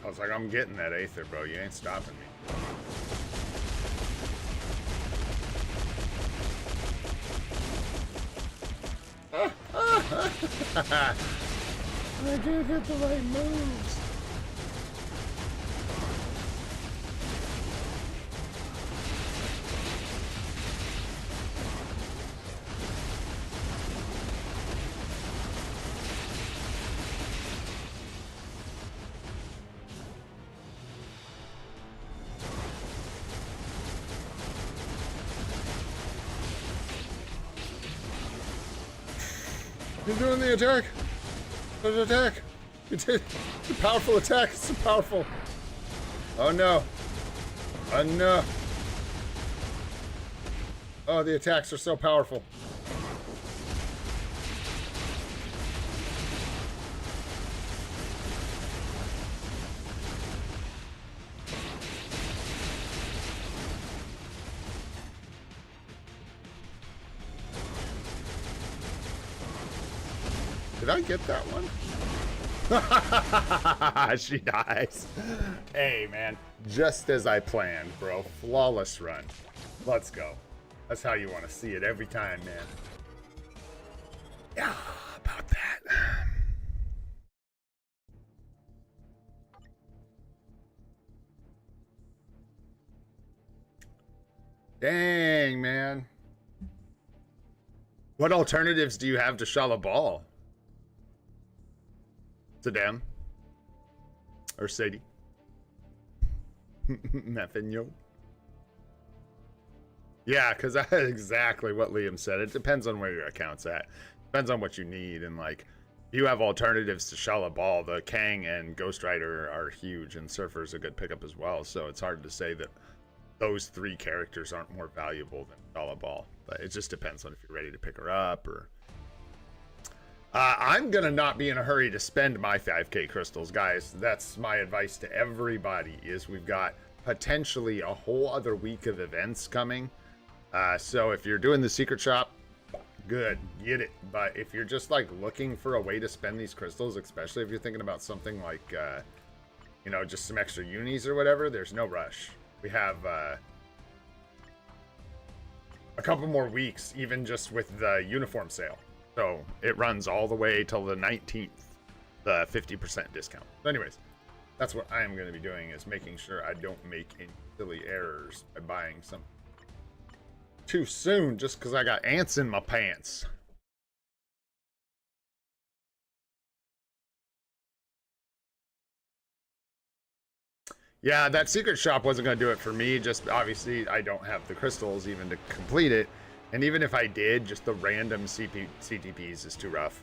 I was like, I'm getting that Aether, bro. You ain't stopping me. I did hit the right moves. You're doing the attack. The attack. You did the powerful attack. It's so powerful. Oh no. Oh no. Oh, the attacks are so powerful. Did I get that one? She dies. Hey, man. Just as I planned, bro. Flawless run. Let's go. That's how you want to see it every time, man. Yeah, about that. Dang, man. What alternatives do you have to Shala Ball? Saddam or Sadie. Meffin, yeah, because that's exactly what Liam said. It depends on where your account's at. Depends on what you need. And, like, if you have alternatives to Shala Ball, the Kang and Ghost Rider are huge, and Surfer's a good pickup as well. So it's hard to say that those three characters aren't more valuable than Shala Ball. But it just depends on if you're ready to pick her up or... I'm going to not be in a hurry to spend my 5k crystals, guys. That's my advice to everybody, is we've got potentially a whole other week of events coming. So if you're doing the secret shop, good, get it. But if you're just like looking for a way to spend these crystals, especially if you're thinking about something like, you know, just some extra unis or whatever, there's no rush. We have a couple more weeks, even just with the uniform sale. So it runs all the way till the 19th, the 50% discount. So anyways, that's what I am going to be doing, is making sure I don't make any silly errors by buying some too soon just because I got ants in my pants. Yeah, that secret shop wasn't going to do it for me. Just obviously I don't have the crystals even to complete it. And even if I did, just the random CTPs is too rough.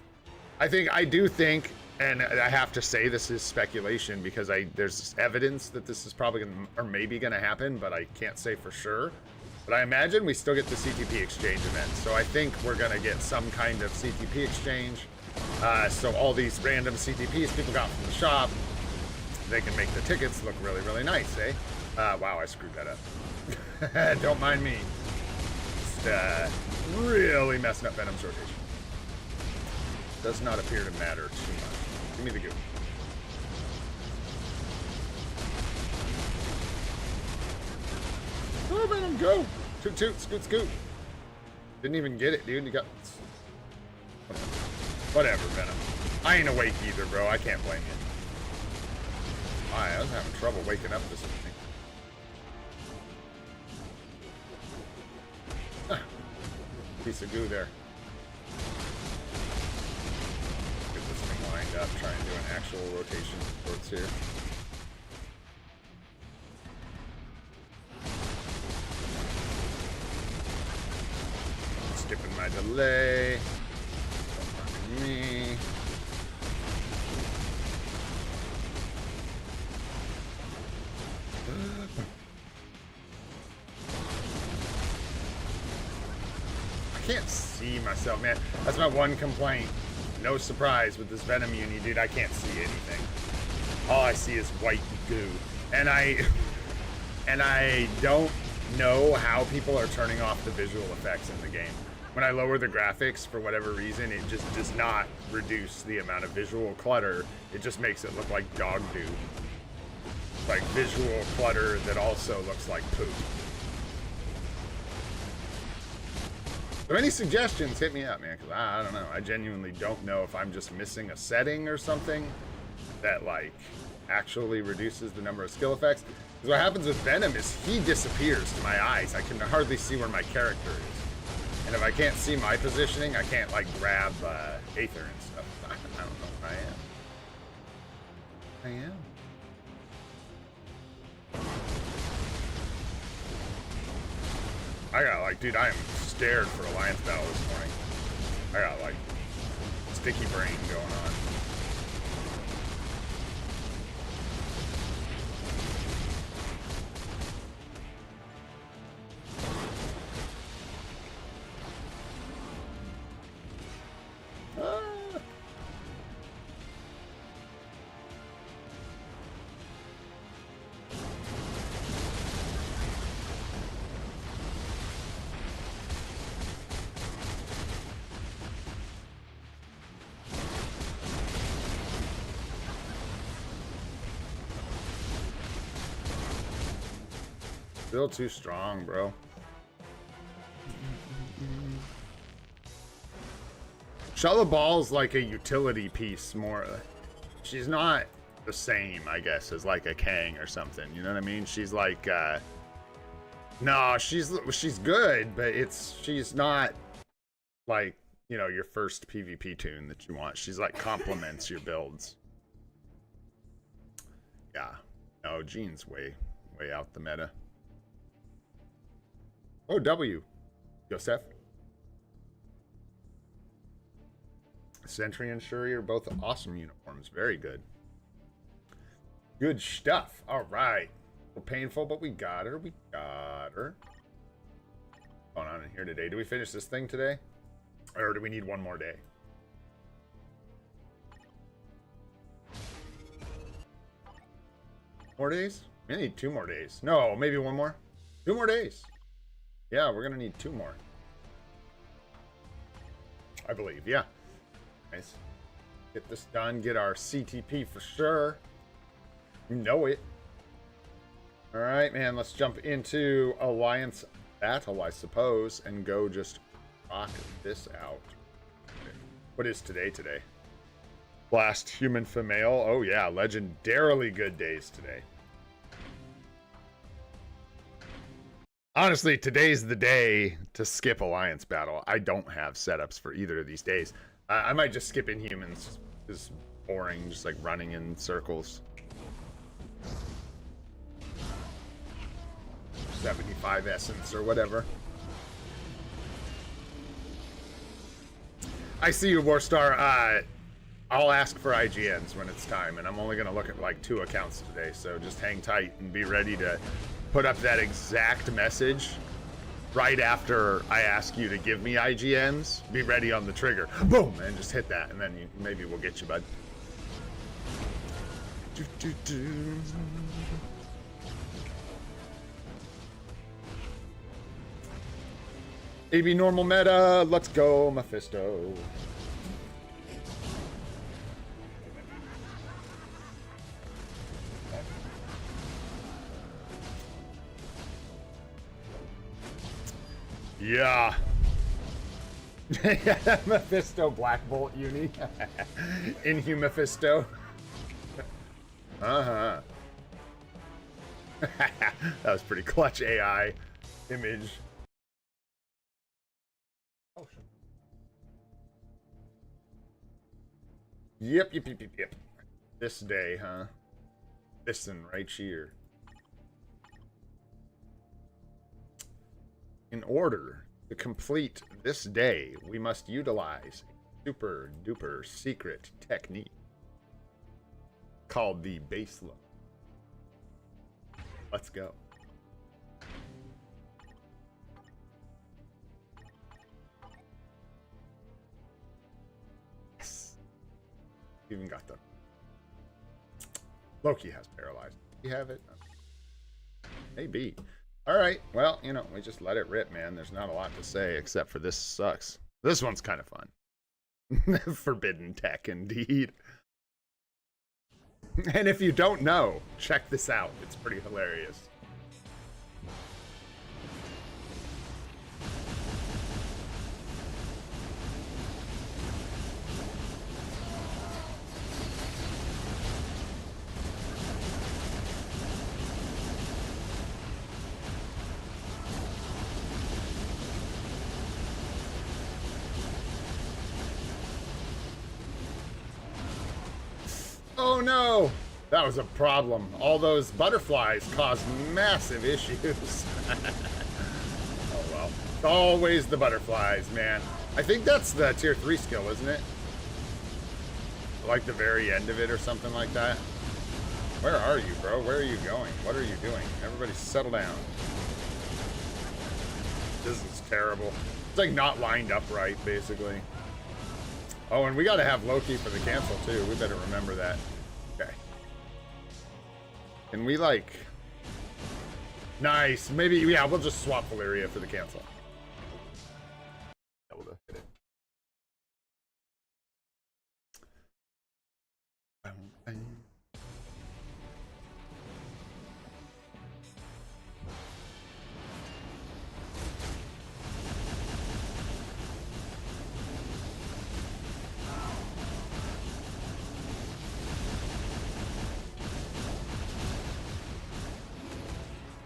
I do think, and I have to say this is speculation because there's evidence that this is probably going to, or maybe going to happen, but I can't say for sure. But I imagine we still get the CTP exchange event. So I think we're going to get some kind of CTP exchange. So all these random CTPs people got from the shop, they can make the tickets look really, really nice, eh? Wow, I screwed that up. Don't mind me. Just really messing up Venom's rotation. Does not appear to matter too much. Give me the goo. Oh, Venom, go! Toot, toot, scoot, scoot. Didn't even get it, dude. You got... Whatever, Venom. I ain't awake either, bro. I can't blame you. I was having trouble waking up this morning. Piece of goo there. Get this thing lined up, try and do an actual rotation towards here. Skipping my delay. Don't mind me. I can't see myself, man. That's my one complaint. No surprise with this Venom uni, dude. I can't see anything. All I see is white goo. And I don't know how people are turning off the visual effects in the game. When I lower the graphics, for whatever reason, it just does not reduce the amount of visual clutter. It just makes it look like dog doo. Like visual clutter that also looks like poop. So any suggestions, hit me up, man, because I don't know. I genuinely don't know if I'm just missing a setting or something that, like, actually reduces the number of skill effects. Because what happens with Venom is he disappears to my eyes. I can hardly see where my character is. And if I can't see my positioning, I can't, like, grab Aether and stuff. I don't know if I am. I am. I got, like, dude, I am scared for Alliance Battle this morning. I got, like, sticky brain going on. Still too strong, bro. Shala Ball's like a utility piece more. She's not the same, I guess, as like a Kang or something. You know what I mean? She's like, no, she's good, but she's not like, you know, your first PvP tune that you want. She's like complements your builds. Yeah. No, Jean's way way out the meta. Oh, W. Yosef. Sentry and Shuri are both awesome uniforms. Very good. Good stuff. All right. We're painful, but we got her. We got her. What's going on in here today? Do we finish this thing today? Or do we need one more day? More days? We need 2 more days. No, maybe 1 more. 2 more days. Yeah, we're gonna need 2 more. I believe, yeah. Nice. Get this done. Get our CTP for sure. You know it. Alright, man. Let's jump into Alliance Battle, I suppose, and go just rock this out. What is today? Last human female. Oh, yeah. Legendarily good days today. Honestly, today's the day to skip Alliance Battle. I don't have setups for either of these days. I might just skip Inhumans. It's boring, just like running in circles. 75 essence or whatever. I see you, Warstar. I'll ask for IGNs when it's time, and I'm only going to look at like 2 accounts today, so just hang tight and be ready to put up that exact message right after I ask you to give me IGNs. Be ready on the trigger. Boom! And just hit that, and then maybe we'll get you, bud. AB normal meta. Let's go, Mephisto. Yeah. Mephisto Black Bolt uni. Inhumephisto. Uh-huh. That was pretty clutch AI image. Oh, shit. Yep. This day, huh? This one right here. In order to complete this day, we must utilize a super duper secret technique called the base load. Let's go. Yes. Even got the Loki has paralyzed. You have it? Maybe. All right, well, you know, we just let it rip, man. There's not a lot to say except for this sucks. This one's kind of fun. Forbidden tech, indeed. And if you don't know, check this out. It's pretty hilarious. Oh no! That was a problem. All those butterflies caused massive issues. Oh well. It's always the butterflies, man. I think that's the tier 3 skill, isn't it? Like the very end of it or something like that. Where are you, bro? Where are you going? What are you doing? Everybody settle down. This is terrible. It's like not lined up right, basically. Oh, and we gotta have Loki for the cancel too. We better remember that. Okay. Can we like... Nice. Maybe, yeah, we'll just swap Valeria for the cancel. Able to hit it.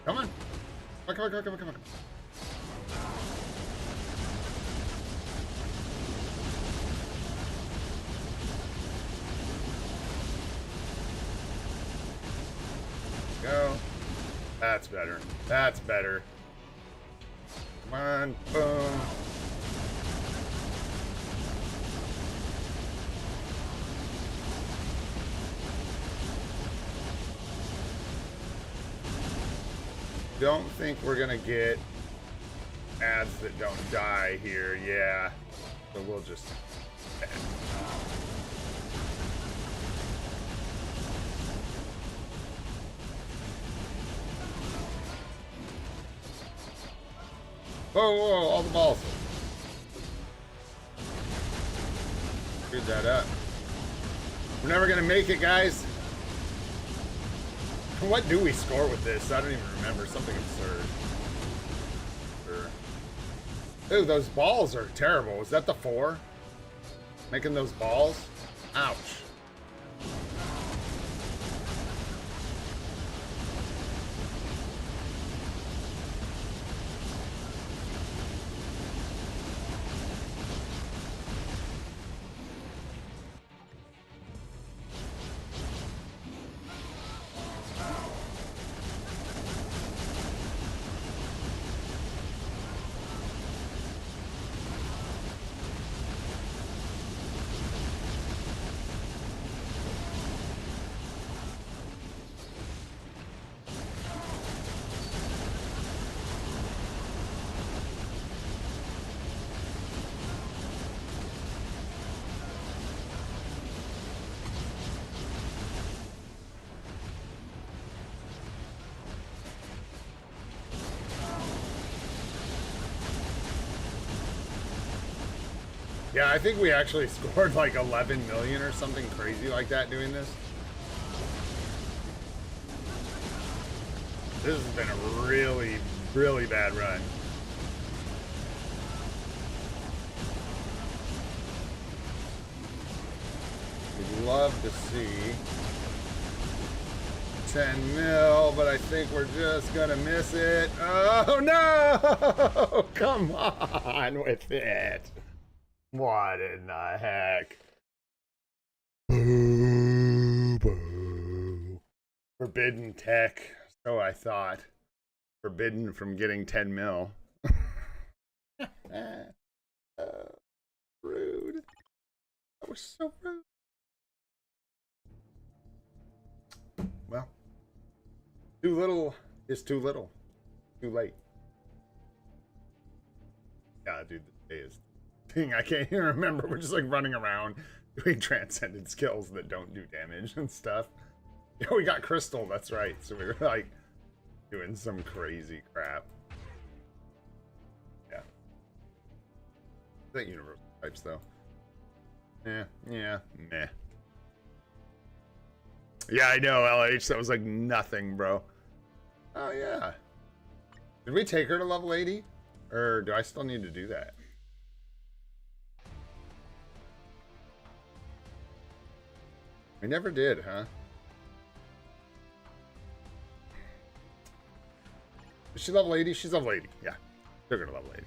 Come on. Come on. Go. That's better. That's better. Come on, boom. Don't think we're gonna get ads that don't die here, yeah. So we'll just... Whoa, whoa, all the balls. Screwed that up. We're never gonna make it, guys. What do we score with this? I don't even remember. Something absurd. Ooh, those balls are terrible. Was that the 4? Making those balls? Ouch. Yeah, I think we actually scored like 11 million or something crazy like that doing this. This has been a really, really bad run. We'd love to see 10 mil, but I think we're just gonna miss it. Oh no! Come on with it. What in the heck? Boo, boo. Forbidden tech. So I thought. Forbidden from getting 10 mil. Rude. That was so rude. Well, too little is too little. Too late. Yeah, dude, the day is... I can't even remember. We're just like running around doing transcended skills that don't do damage and stuff. Yeah, we got crystal, that's right. So we were like doing some crazy crap. Yeah. That universal types though. Yeah, meh. Yeah, I know, LH. That was like nothing, bro. Oh yeah. Did we take her to level 80? Or do I still need to do that? We never did, huh? Is she level 80? She's level 80. Yeah. Took her to level 80.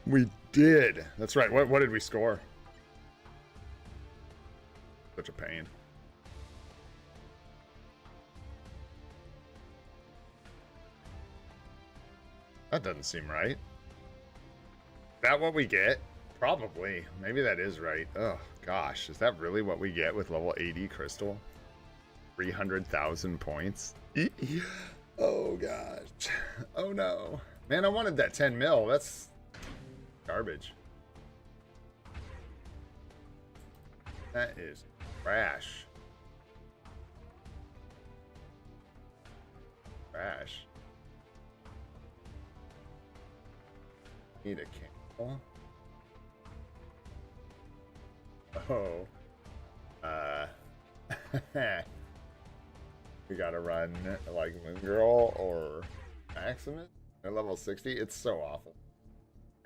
We did. That's right. What did we score? Such a pain. That doesn't seem right. Is that what we get? Probably. Maybe that is right. Oh, gosh. Is that really what we get with level 80 crystal? 300,000 points? Oh, gosh. Oh, no. Man, I wanted that 10 mil. That's garbage. That is trash. Trash. Need a camel. Oh, we gotta run like Moon Girl or Maximus at level 60. It's so awful.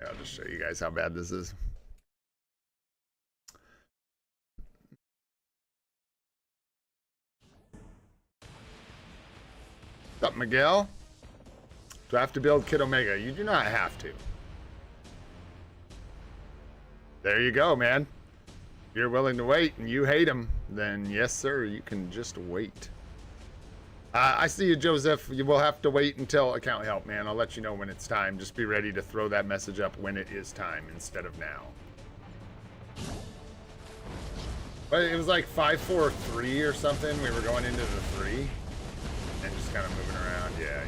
Yeah, I'll just show you guys how bad this is. What's up, Miguel? Do I have to build Kid Omega? You do not have to. There you go, man. If you're willing to wait and you hate him, then yes, sir, you can just wait. I see you, Joseph. You will have to wait until account help, man. I'll let you know when it's time. Just be ready to throw that message up when it is time instead of now. But it was like 5-4-3 or something. We were going into the 3 and just kind of moving around. Yeah.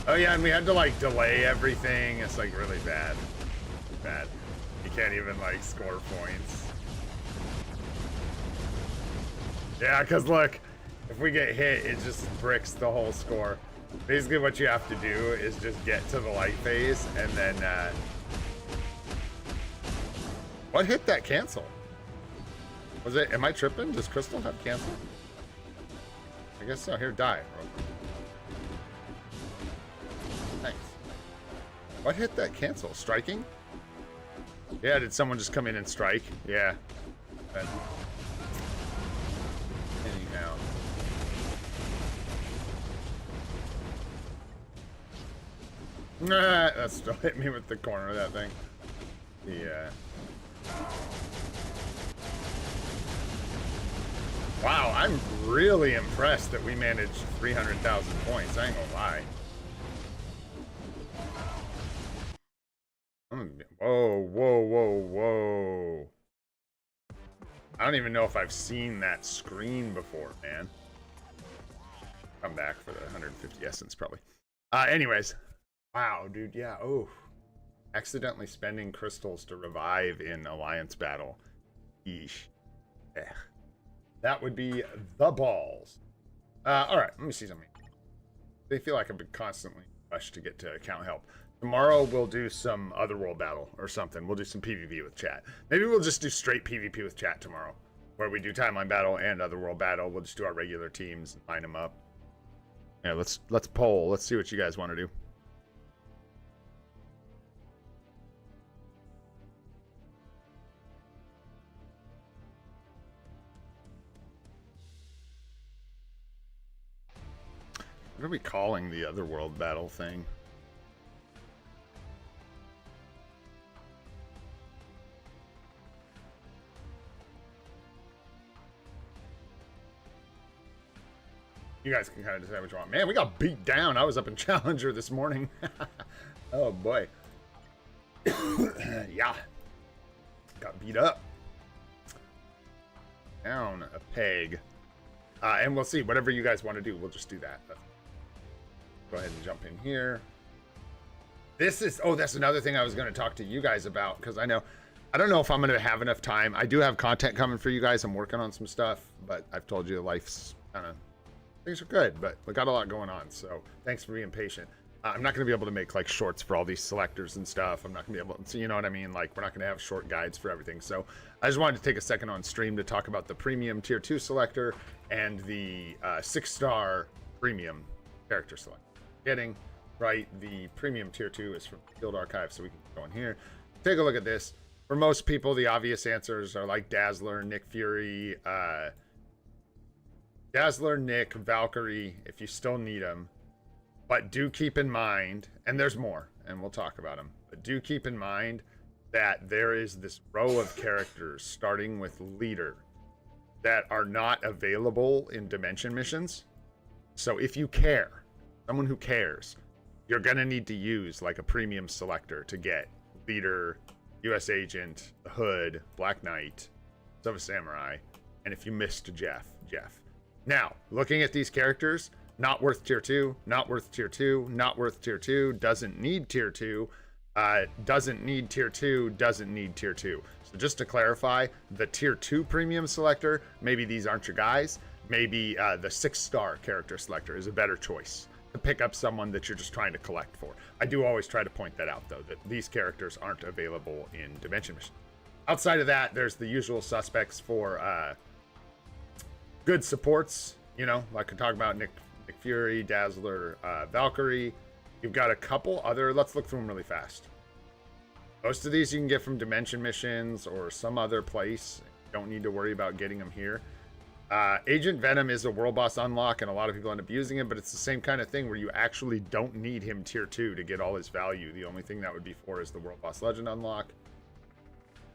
Oh yeah, and we had to like delay everything. It's like really bad. Bad. You can't even like score points. Yeah, because look, if we get hit, it just bricks the whole score. Basically what you have to do is just get to the light phase and then what hit that cancel? Was it, am I tripping? Does Crystal have cancel? I guess so. Here, die. Thanks. What hit that cancel? Striking? Yeah, did someone just come in and strike? Yeah. But anyhow. Nah, that still hit me with the corner of that thing. Yeah. Wow, I'm really impressed that we managed 300,000 points. I ain't gonna lie. Whoa. I don't even know if I've seen that screen before, man. Come back for the 150 essence, probably. Anyways. Wow, dude, yeah, oh. Accidentally spending crystals to revive in Alliance battle. Yeesh. Eh. That would be the balls. Alright, let me see something. They feel like I've been constantly rushed to get to account help. Tomorrow we'll do some Otherworld battle or something. We'll do some PvP with chat. Maybe we'll just do straight PvP with chat tomorrow, where we do timeline battle and Otherworld battle. We'll just do our regular teams and line them up. Yeah, let's poll. Let's see what you guys want to do. What are we calling the Otherworld battle thing? You guys can kind of decide what you want. Man, we got beat down. I was up in Challenger this morning. Oh boy. Yeah. Got beat up. Down a peg. And we'll see. Whatever you guys want to do, we'll just do that. Go ahead and jump in here. This is... Oh, that's another thing I was going to talk to you guys about, because I don't know if I'm going to have enough time. I do have content coming for you guys. I'm working on some stuff, but I've told you life's kind of... Things are good, but we got a lot going on, so thanks for being patient. I'm not going to be able to make like shorts for all these selectors and stuff. I'm not going to be able to, so you know what I mean? Like, we're not going to have short guides for everything. So I just wanted to take a second on stream to talk about the premium tier 2 selector and the 6-star premium character selector. Getting right, the premium tier 2 is from Guild Archive, so we can go in here. Take a look at this. For most people, the obvious answers are like Dazzler, Nick Fury, Dazzler, Nick, Valkyrie, if you still need them. But do keep in mind, and there's more, and we'll talk about them, but do keep in mind that there is this row of characters, starting with Leader, that are not available in Dimension missions. So if you care, someone who cares, you're going to need to use like a premium selector to get Leader, US Agent, the Hood, Black Knight, Silver Samurai, and if you missed Jeff. Now, looking at these characters, not worth tier 2, not worth tier 2, not worth tier 2, doesn't need tier 2, doesn't need tier 2, doesn't need tier 2. So just to clarify, the tier 2 premium selector, maybe these aren't your guys, maybe the 6-star character selector is a better choice to pick up someone that you're just trying to collect for. I do always try to point that out, though, that these characters aren't available in Dimension Mission. Outside of that, there's the usual suspects for good supports, you know, like I talk about Nick Fury, Dazzler, Valkyrie. You've got a couple other, let's look through them really fast. Most of these you can get from Dimension missions or some other place. You don't need to worry about getting them here. Agent Venom is a world boss unlock, and a lot of people end up using it, but it's the same kind of thing where you actually don't need him tier 2 to get all his value. The only thing that would be for is the world boss legend unlock.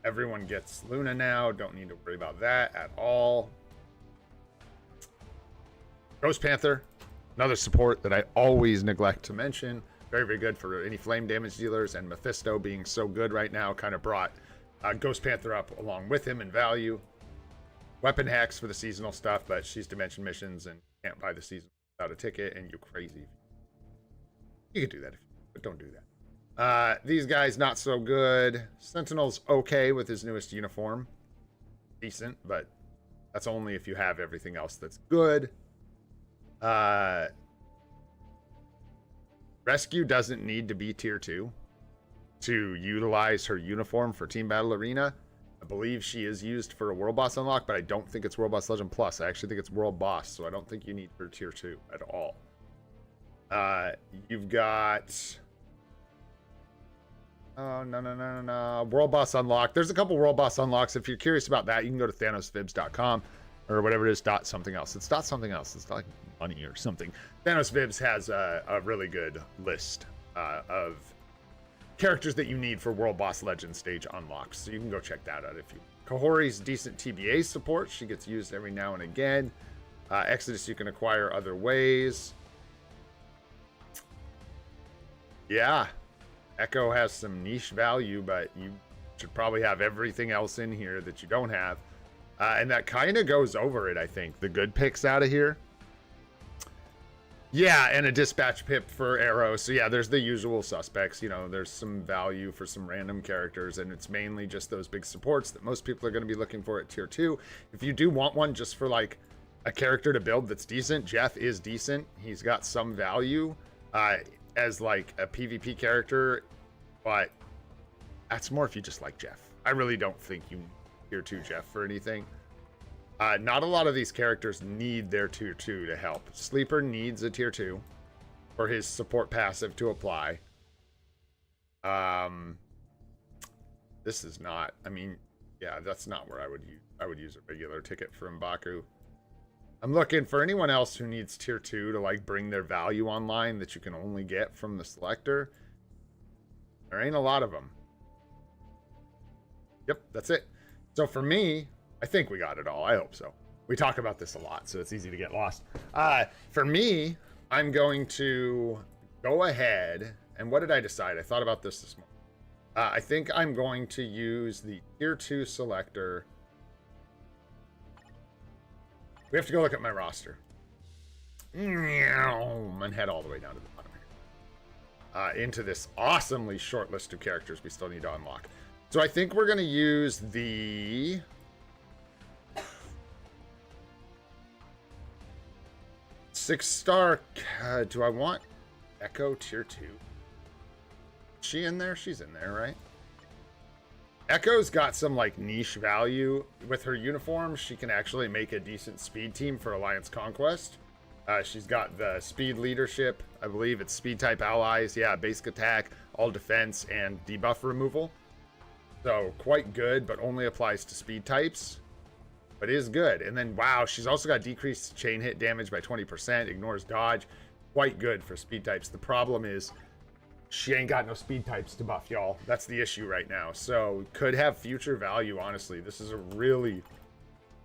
Everyone gets Luna now. Don't need to worry about that at all. Ghost Panther, another support that I always neglect to mention. Very, very good for any flame damage dealers, and Mephisto being so good right now kind of brought Ghost Panther up along with him in value. Weapon hacks for the seasonal stuff, but she's dimension missions and can't buy the season without a ticket, and you crazy. You could do that, but don't do that. These guys, not so good. Sentinel's okay with his newest uniform. Decent, but that's only if you have everything else that's good. Rescue doesn't need to be tier 2 to utilize her uniform for Team Battle Arena. I believe she is used for a World Boss unlock, but I don't think it's World Boss Legend Plus. I actually think it's World Boss, so I don't think you need her tier 2 at all. You've got... Oh, no. World Boss unlock. There's a couple World Boss unlocks. If you're curious about that, you can go to thanosvibs.com or whatever it is, dot something else. It's dot something else. It's like money or something. Thanos Vibs has a really good list of characters that you need for World Boss Legend stage unlocks. So you can go check that out if you... Kahori's decent TBA support. She gets used every now and again. Exodus you can acquire other ways. Yeah. Echo has some niche value, but you should probably have everything else in here that you don't have. And that kind of goes over it, I think. The good picks out of here. Yeah, and a dispatch pip for Arrow. So yeah, there's the usual suspects. You know, there's some value for some random characters, and it's mainly just those big supports that most people are going to be looking for at tier 2. If you do want one just for like a character to build that's decent, Jeff is decent. He's got some value as like a PvP character, but that's more if you just like Jeff. I really don't think you need tier 2 Jeff for anything. Not a lot of these characters need their tier 2 to help. Sleeper needs a tier 2 for his support passive to apply. This is not, I mean, yeah, that's not where I would use a regular ticket for M'Baku. I'm looking for anyone else who needs tier 2 to like bring their value online that you can only get from the Selector. There ain't a lot of them. Yep, that's it. So for me, I think we got it all. I hope so. We talk about this a lot, so it's easy to get lost. For me, I'm going to go ahead, and what did I decide? I thought about this morning. I think I'm going to use the tier 2 Selector. We have to go look at my roster. And head all the way down to the bottom here. Into this awesomely short list of characters we still need to unlock. So I think we're going to use the... Six-star, do I want Echo tier 2? Is she in there? She's in there, right? Echo's got some like niche value. With her uniform, she can actually make a decent speed team for Alliance Conquest. She's got the speed leadership. I believe it's speed type allies. Yeah, basic attack, all defense, and debuff removal. So quite good, but only applies to speed types. But is good. And then, wow, she's also got decreased chain hit damage by 20%, ignores dodge. Quite good for speed types. The problem is she ain't got no speed types to buff, y'all. That's the issue right now. So could have future value, honestly. This is a really,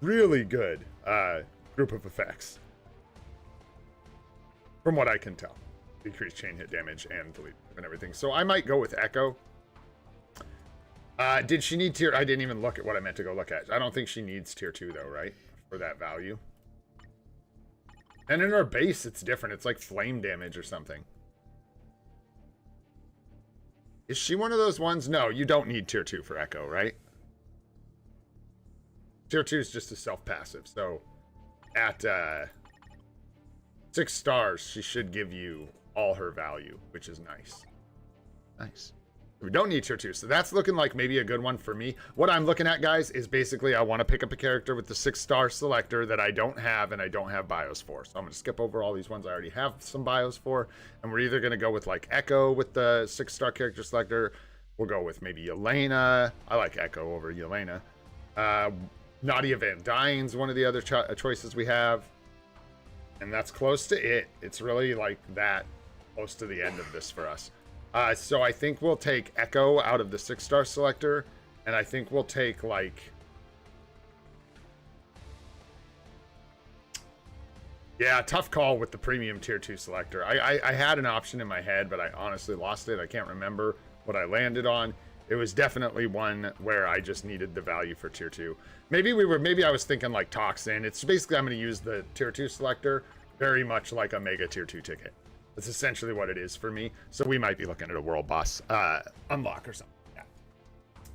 really good group of effects. From what I can tell. Decreased chain hit damage and delete and everything. So I might go with Echo. Did she need tier... I didn't even look at what I meant to go look at. I don't think she needs tier 2 though, right? For that value. And in her base, it's different. It's like flame damage or something. Is she one of those ones? No, you don't need tier 2 for Echo, right? Tier 2 is just a self-passive. So at 6 stars, she should give you all her value, which is nice. Nice. We don't need tier 2, so that's looking like maybe a good one for me. What I'm looking at, guys, is basically I want to pick up a character with the 6-star Selector that I don't have and I don't have bios for. So I'm going to skip over all these ones I already have some bios for, and we're either going to go with like Echo with the 6-star character Selector. We'll go with maybe Yelena. I like Echo over Yelena. Nadia Van Dyne's one of the other choices we have. And that's close to it. It's really like that close to the end of this for us. So I think we'll take Echo out of the 6-star Selector, and I think we'll take like Yeah, tough call with the premium tier 2 selector. I had an option in my head, but I honestly lost it. I can't remember what I landed on. It was definitely one where I just needed the value for tier 2. Maybe I was thinking like Toxin. It's basically I'm going to use the tier 2 selector very much like a mega tier 2 ticket. That's essentially what it is for me. So we might be looking at a world boss unlock or something.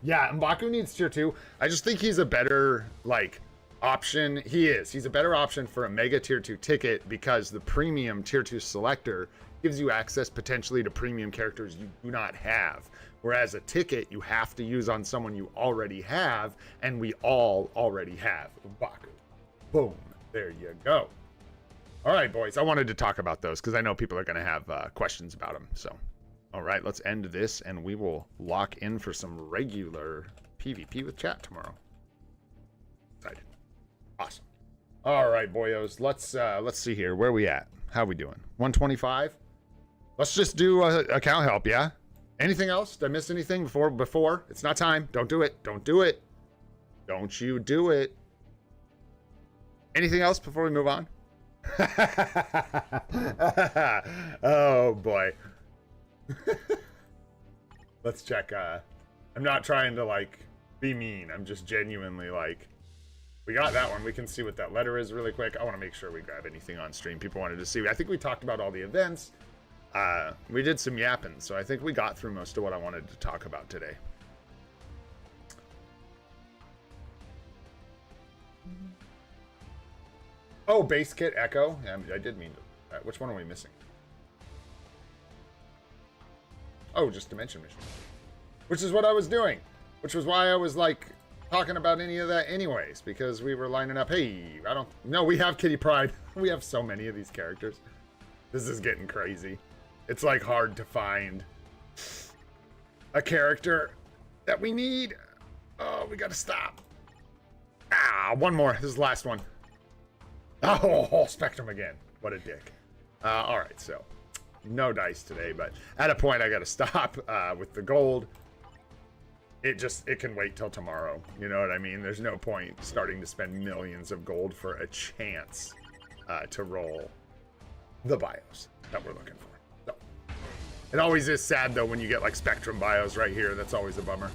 Yeah, M'Baku needs tier 2. I just think he's a better like option. He's a better option for a mega tier 2 ticket because the premium tier 2 selector gives you access potentially to premium characters you do not have, whereas a ticket you have to use on someone you already have, and we all already have M'Baku. Boom, there you go. All right, boys, I wanted to talk about those because I know people are going to have questions about them. So all right, let's end this and we will lock in for some regular PvP with chat tomorrow. Excited. Awesome. All right, boyos. Let's see here. Where are we at? How are we doing? 125? Let's just do account help, yeah? Anything else? Did I miss anything before? It's not time. Don't do it. Don't do it. Don't you do it. Anything else before we move on? Oh, boy. Let's check. I'm not trying to, like, be mean. I'm just genuinely, like... We got that one. We can see what that letter is really quick. I want to make sure we grab anything on stream people wanted to see. I think we talked about all the events. We did some yapping, so I think we got through most of what I wanted to talk about today. Oh, base kit Echo. Yeah, I did mean to. Which one are we missing? Oh, just dimension mission. Which is what I was doing. Which was why I was like talking about any of that anyways, because we were lining up. Hey, no, we have Kitty Pryde. We have so many of these characters. This is getting crazy. It's like hard to find a character that we need. Oh, we gotta stop. Ah, one more. This is the last one. Oh, Spectrum again. What a dick. All right, so no dice today, but at a point I gotta stop with the gold. It can wait till tomorrow. You know what I mean? There's no point starting to spend millions of gold for a chance to roll the bios that we're looking for. So, it always is sad though when you get like Spectrum bios right here. That's always a bummer.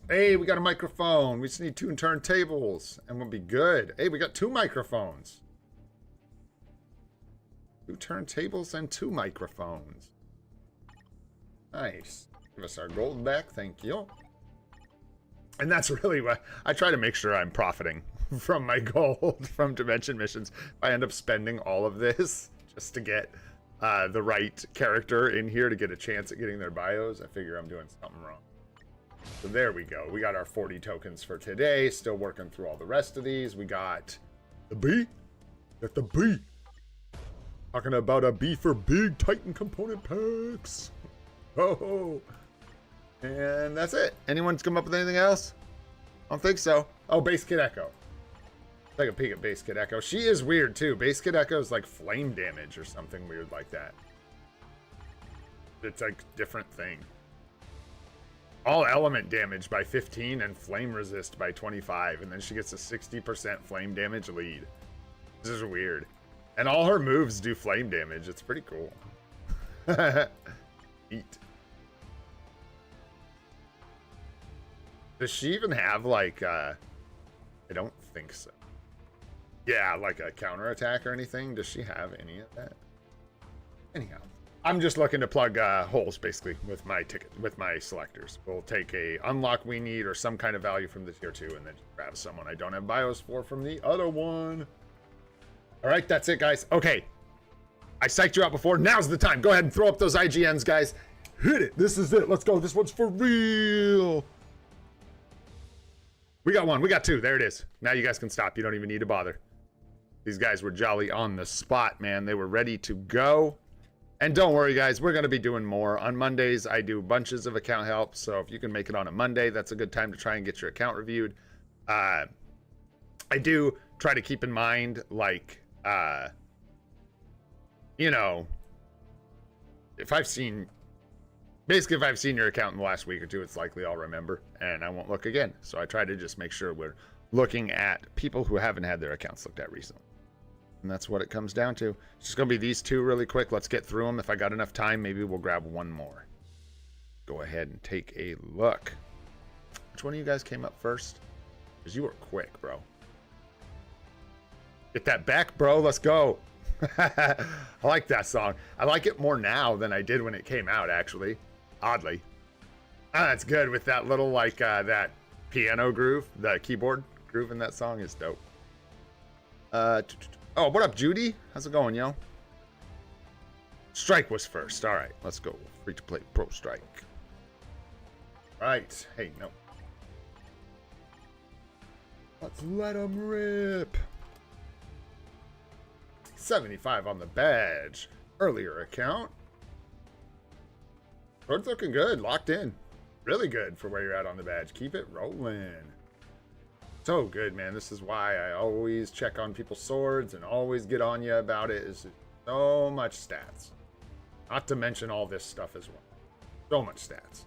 Hey, we got a microphone. We just need 2 turntables and we'll be good. Hey, we got 2 microphones. 2 turntables and 2 microphones. Nice. Give us our gold back. Thank you. And that's really what I try to make sure I'm profiting from my gold from dimension missions. I end up spending all of this just to get the right character in here to get a chance at getting their bios. I figure I'm doing something wrong. So there we go. We got our 40 tokens for today. Still working through all the rest of these. We got the B. Got the B. Talking about a B for big Titan component packs. Oh, and that's it. Anyone's come up with anything else? I don't think so. Oh, Base Kid Echo. Take a peek at Base Kid Echo. She is weird too. Base Kid Echo is like flame damage or something weird like that. It's like a different thing. All element damage by 15 and flame resist by 25, and then she gets a 60% flame damage lead. This is weird. And all her moves do flame damage. It's pretty cool. Eat. Does she even have like I don't think so. Yeah, like a counterattack or anything? Does she have any of that? Anyhow, I'm just looking to plug holes basically with my selectors. We'll take a unlock we need or some kind of value from the tier 2 and then just grab someone I don't have bios for from the other one. All right, that's it, guys. Okay, I psyched you out before. Now's the time. Go ahead and throw up those IGNs, guys. Hit it. This is it. Let's go. This one's for real. We got 1. We got 2. There it is. Now you guys can stop. You don't even need to bother. These guys were jolly on the spot, man. They were ready to go. And don't worry, guys. We're going to be doing more. On Mondays, I do bunches of account help. So if you can make it on a Monday, that's a good time to try and get your account reviewed. I do try to keep in mind, like, you know, if I've seen your account in the last week or 2, it's likely I'll remember and I won't look again. So I try to just make sure we're looking at people who haven't had their accounts looked at recently. And that's what it comes down to. It's just going to be these two really quick. Let's get through them. If I got enough time, maybe we'll grab one more. Go ahead and take a look. Which one of you guys came up first? Because you were quick, bro. Get that back, bro. Let's go. I like that song. I like it more now than I did when it came out, actually. Oddly. Ah, that's good with that little, like, that piano groove. The keyboard groove in that song is dope. Oh, what up, Judy? How's it going, yo? Strike was first. All right, let's go. Free to play Pro Strike. Right. Hey, no. Let's let them rip. 75 on the badge. Earlier account. Sword's looking good. Locked in. Really good for where you're at on the badge. Keep it rolling. So good, man. This is why I always check on people's swords and always get on you about it. Is so much stats. Not to mention all this stuff as well. So much stats.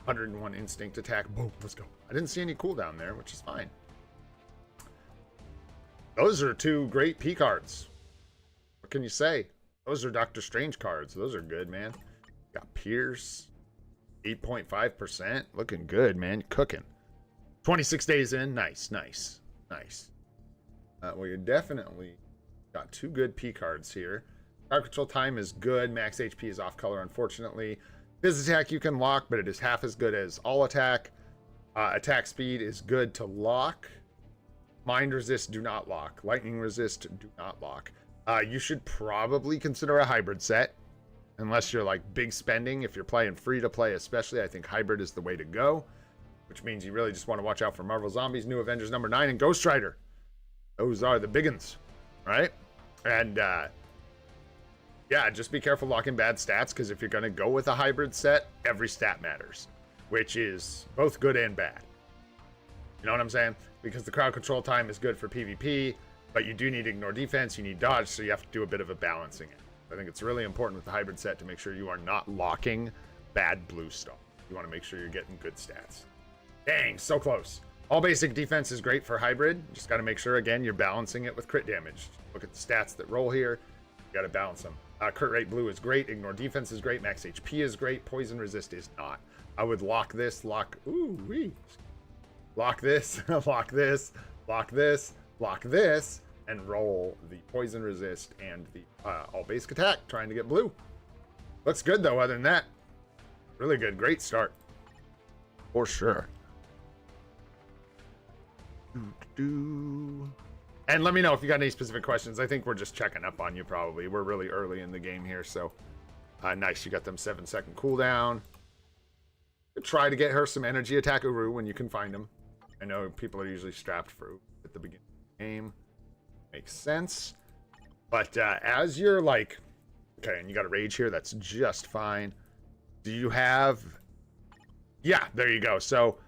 101 instinct attack. Boom. Let's go. I didn't see any cooldown there, which is fine. Those are two great P cards. What can you say? Those are Doctor Strange cards. Those are good, man. Got Pierce. 8.5%. Looking good, man. Cooking. 26 days in. Nice, nice, nice. Well, you're definitely got two good P cards here. Crowd control time is good. Max HP is off color, unfortunately. Phys attack you can lock, but it is half as good as all attack. Attack speed is good to lock. Mind resist, do not lock. Lightning resist, do not lock. You should probably consider a hybrid set. Unless you're like big spending. If you're playing free to play especially, I think hybrid is the way to go. Which means you really just want to watch out for Marvel Zombies, New Avengers number 9, and Ghost Rider. Those are the big ones, right? And yeah, just be careful locking bad stats, because if you're going to go with a hybrid set, every stat matters, which is both good and bad. You know what I'm saying? Because the crowd control time is good for PvP, but you do need ignore defense, you need dodge, so you have to do a bit of a balancing it. I think it's really important with the hybrid set to make sure you are not locking bad blue stuff. You want to make sure you're getting good stats. Dang, so close. All basic defense is great for hybrid. Just got to make sure, again, you're balancing it with crit damage. Look at the stats that roll here. You got to balance them. Crit rate blue is great. Ignore defense is great. Max HP is great. Poison resist is not. I would lock this, lock this, lock this, lock this, lock this, and roll the poison resist and the all basic attack, trying to get blue. Looks good, though, other than that. Really good. Great start. For sure. And let me know if you got any specific questions. I think we're just checking up on you, probably. We're really early in the game here, so nice. You got them 7-second cooldown. Try to get her some energy attack Uru when you can find them. I know people are usually strapped for at the beginning of the game. Makes sense. But as you're like, okay, and you got a rage here, that's just fine. Do you have... Yeah, there you go. So,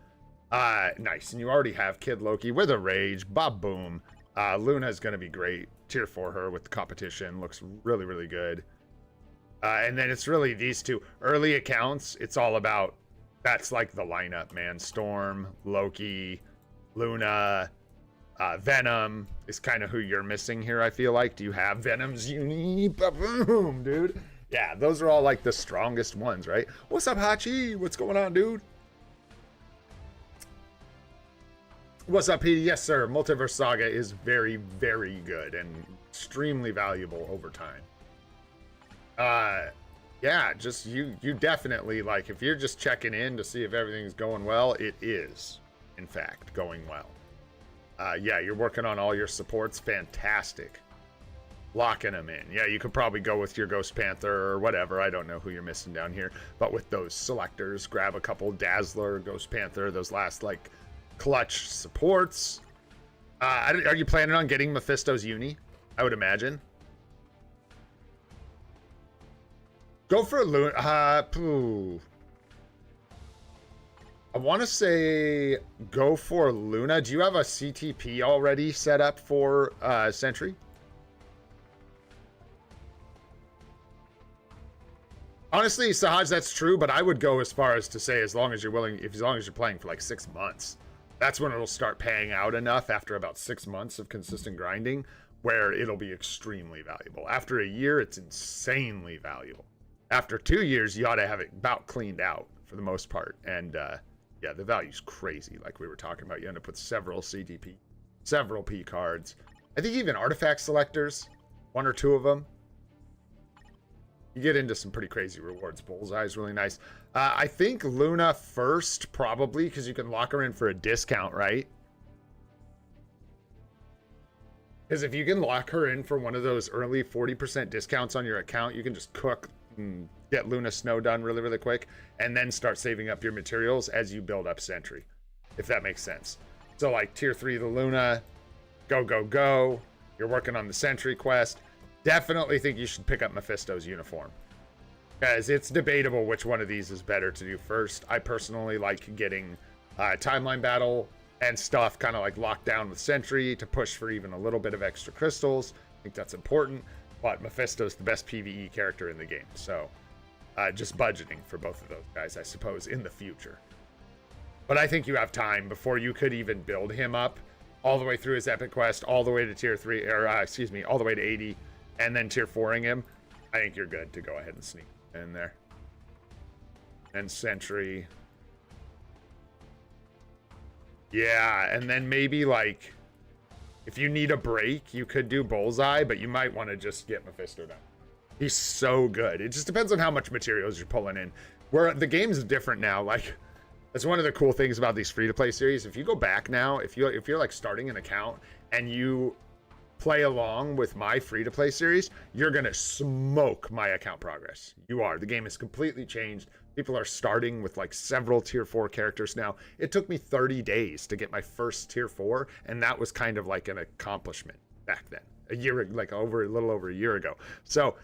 nice. And you already have Kid Loki with a rage. Bob Boom. Luna's going to be great. Tier 4 her with the competition. Looks really, really good. And then it's really these two. Early accounts, it's all about... That's like the lineup, man. Storm, Loki, Luna, Venom is kind of who you're missing here, I feel like. Do you have Venom's uni? Boom, dude. Yeah, those are all like the strongest ones, right? What's up, Hachi? What's going on, dude? What's up, Petey? Yes, sir. Multiverse Saga is very, very good and extremely valuable over time. Yeah, just you definitely, like, if you're just checking in to see if everything's going well, it is, in fact, going well. Yeah, you're working on all your supports. Fantastic. Locking them in. Yeah, you could probably go with your Ghost Panther or whatever. I don't know who you're missing down here. But with those selectors, grab a couple Dazzler, Ghost Panther, those last, like, clutch supports. Are you planning on getting Mephisto's uni? I would imagine. Go for Luna. I want to say go for Luna. Do you have a CTP already set up for Sentry? Honestly, Sahaj, that's true, but I would go as far as to say as long as you're willing, as long as you're playing for like 6 months. That's when it'll start paying out enough after about 6 months of consistent grinding, where it'll be extremely valuable. After a year, it's insanely valuable. After 2 years, you ought to have it about cleaned out for the most part. And yeah, the value's crazy. Like we were talking about, you end up with several CTP, several P cards. I think even artifact selectors, 1 or 2 of them. You get into some pretty crazy rewards. Bullseye is really nice. I think Luna first, probably, because you can lock her in for a discount, right? Because if you can lock her in for one of those early 40% discounts on your account, you can just cook and get Luna Snow done really, really quick, and then start saving up your materials as you build up Sentry, if that makes sense. So like tier 3 the Luna, go, go, go. You're working on the Sentry quest. Definitely think you should pick up Mephisto's uniform, because it's debatable which one of these is better to do first. I personally like getting timeline battle and stuff kind of like locked down with Sentry to push for even a little bit of extra crystals. I think that's important, but Mephisto's the best PvE character in the game, so just budgeting for both of those guys, I suppose, in the future. But I think you have time before you could even build him up all the way through his epic quest, all the way to tier 3, or excuse me, all the way to 80, and then tier 4ing him. I think you're good to go ahead and sneak in there. And Sentry. Yeah, and then maybe like, if you need a break, you could do Bullseye, but you might want to just get Mephisto done. He's so good. It just depends on how much materials you're pulling in. Where the game's different now. Like, that's one of the cool things about these free-to-play series. If you go back now, if you're like starting an account and you play along with my free-to-play series, you're gonna smoke my account progress. You are. The game has completely changed. People are starting with like several tier 4 characters now. It took me 30 days to get my first tier 4, and that was kind of like an accomplishment back then. A little over a year ago. So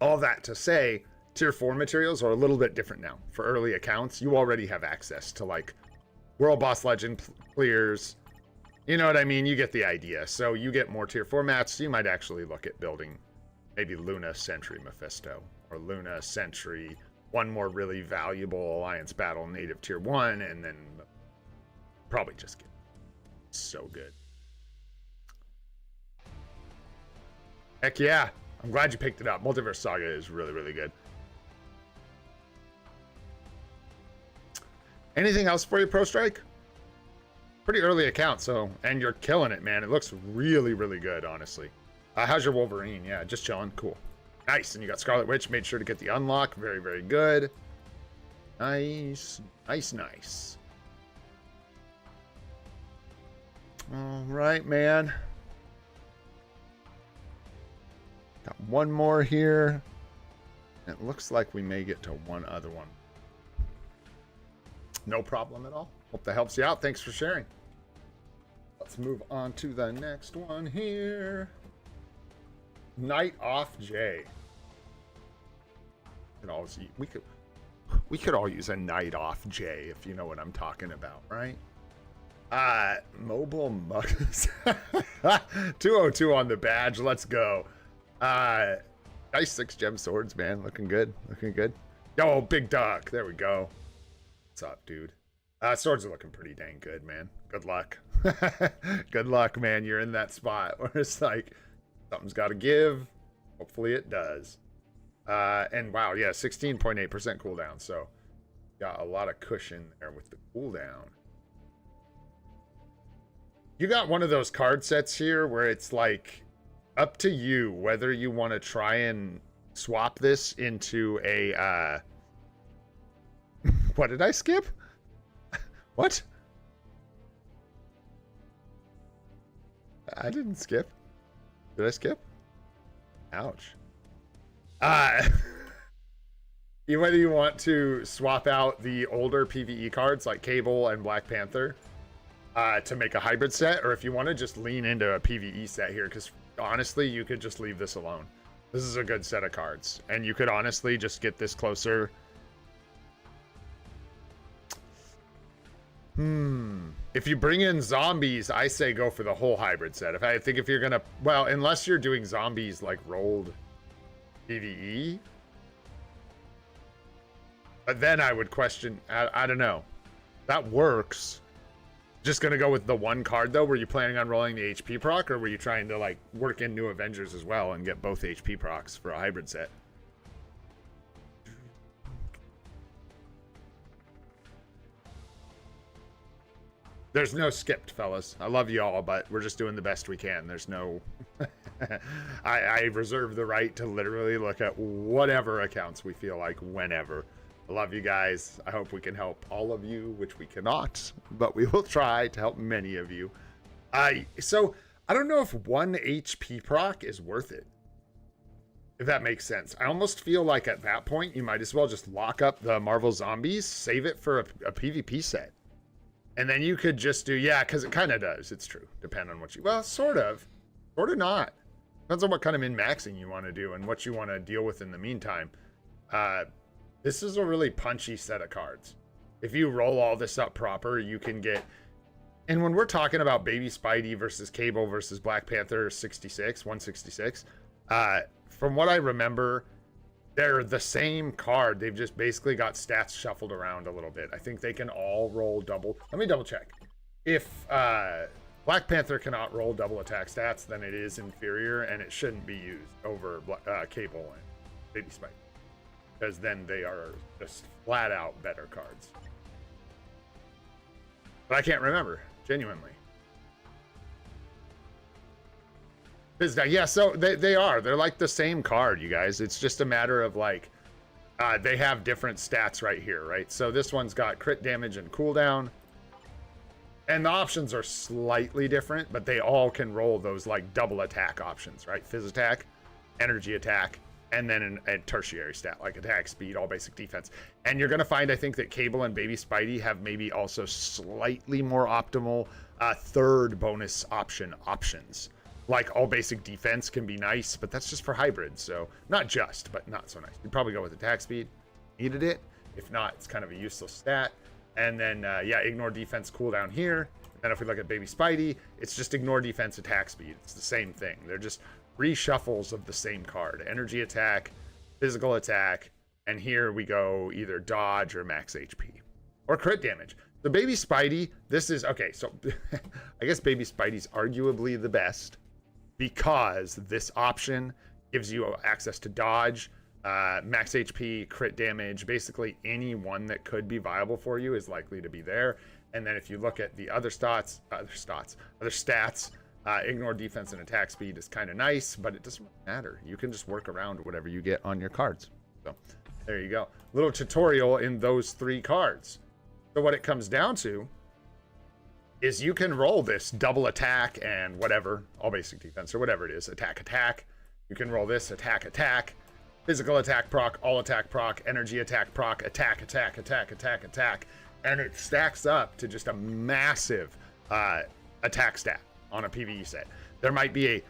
all that to say, tier 4 materials are a little bit different now. For early accounts, you already have access to like World Boss Legend clears. You know what I mean? You get the idea. So you get more tier 4 mats. You might actually look at building maybe Luna, Sentry, Mephisto, or Luna, Sentry, one more really valuable Alliance Battle native tier 1, and then probably just get so good. Heck yeah. I'm glad you picked it up. Multiverse Saga is really, really good. Anything else for you, Pro Strike? Pretty early account, so, and you're killing it, man. It looks really, really good, honestly. How's your Wolverine? Yeah, just chilling. Cool. Nice. And you got Scarlet Witch. Made sure to get the unlock. Very, very good. Nice. Nice, nice. All right, man. Got one more here. It looks like we may get to one other one. No problem at all. Hope that helps you out. Thanks for sharing. Let's move on to the next one here. Night Off J. We could all use a Night Off J, if you know what I'm talking about, right? Mobile Mugs. 202 on the badge. Let's go. Nice 6 gem swords, man. Looking good. Looking good. Oh, Big Duck. There we go. What's up, dude? Swords are looking pretty dang good, man. Good luck. Good luck, man. You're in that spot where it's like, something's got to give. Hopefully it does. And wow, yeah, 16.8% cooldown. So got a lot of cushion there with the cooldown. You got one of those card sets here where it's like up to you whether you want to try and swap this into a what did I skip? What? I didn't skip. Did I skip? Ouch. Whether you want to swap out the older PvE cards like Cable and Black Panther to make a hybrid set, or if you want to just lean into a PvE set here, because honestly, you could just leave this alone. This is a good set of cards, and you could honestly just get this closer. If you bring in zombies, I say go for the whole hybrid set. If you're gonna, well, unless you're doing zombies like rolled PvE, but then I would question. I don't know. That works. Just gonna go with the one card though. Were you planning on rolling the HP proc, or were you trying to like work in new Avengers as well and get both HP procs for a hybrid set? There's no skipped, fellas. I love you all, but we're just doing the best we can. There's no... I reserve the right to literally look at whatever accounts we feel like whenever. I love you guys. I hope we can help all of you, which we cannot, but we will try to help many of you. So I don't know if 1 HP proc is worth it, if that makes sense. I almost feel like at that point, you might as well just lock up the Marvel Zombies, save it for a PvP set. And then you could just do, yeah, because it kind of does. It's true. Depend on what you, well, sort of not. Depends on what kind of min-maxing you want to do and what you want to deal with in the meantime. This is a really punchy set of cards. If you roll all this up proper, you can get, and when we're talking about Baby Spidey versus Cable versus Black Panther 166, from what I remember, they're the same card. They've just basically got stats shuffled around a little bit. I think they can all roll double. Let me double check. If Black Panther cannot roll double attack stats, then it is inferior and it shouldn't be used over Cable and Baby Spike, because then they are just flat out better cards. But I can't remember, genuinely. Yeah, so they're like the same card, you guys. It's just a matter of like they have different stats right here, right? So this one's got crit damage and cooldown, and the options are slightly different, but they all can roll those like double attack options, right? Fizz attack, energy attack, and then a tertiary stat like attack speed, all basic defense. And you're gonna find, I think, that Cable and Baby Spidey have maybe also slightly more optimal third bonus options. Like all basic defense can be nice, but that's just for hybrids. So not just, but not so nice. You'd probably go with attack speed. Needed it. If not, it's kind of a useless stat. And then, yeah, ignore defense cooldown here. And then if we look at Baby Spidey, it's just ignore defense attack speed. It's the same thing. They're just reshuffles of the same card. Energy attack, physical attack, and here we go either dodge or max HP. Or crit damage. The Baby Spidey, this is, okay, so I guess Baby Spidey's arguably the best, because this option gives you access to dodge, max HP, crit damage. Basically any one that could be viable for you is likely to be there. And then if you look at the other stats, ignore defense and attack speed is kind of nice, but it doesn't matter. You can just work around whatever you get on your cards. So there you go. Little tutorial in those 3 cards. So what it comes down to is you can roll this double attack and whatever, all basic defense or whatever it is, attack. You can roll this attack, physical attack proc, all attack proc, energy attack proc, attack, and it stacks up to just a massive attack stat on a PvE set. There might be a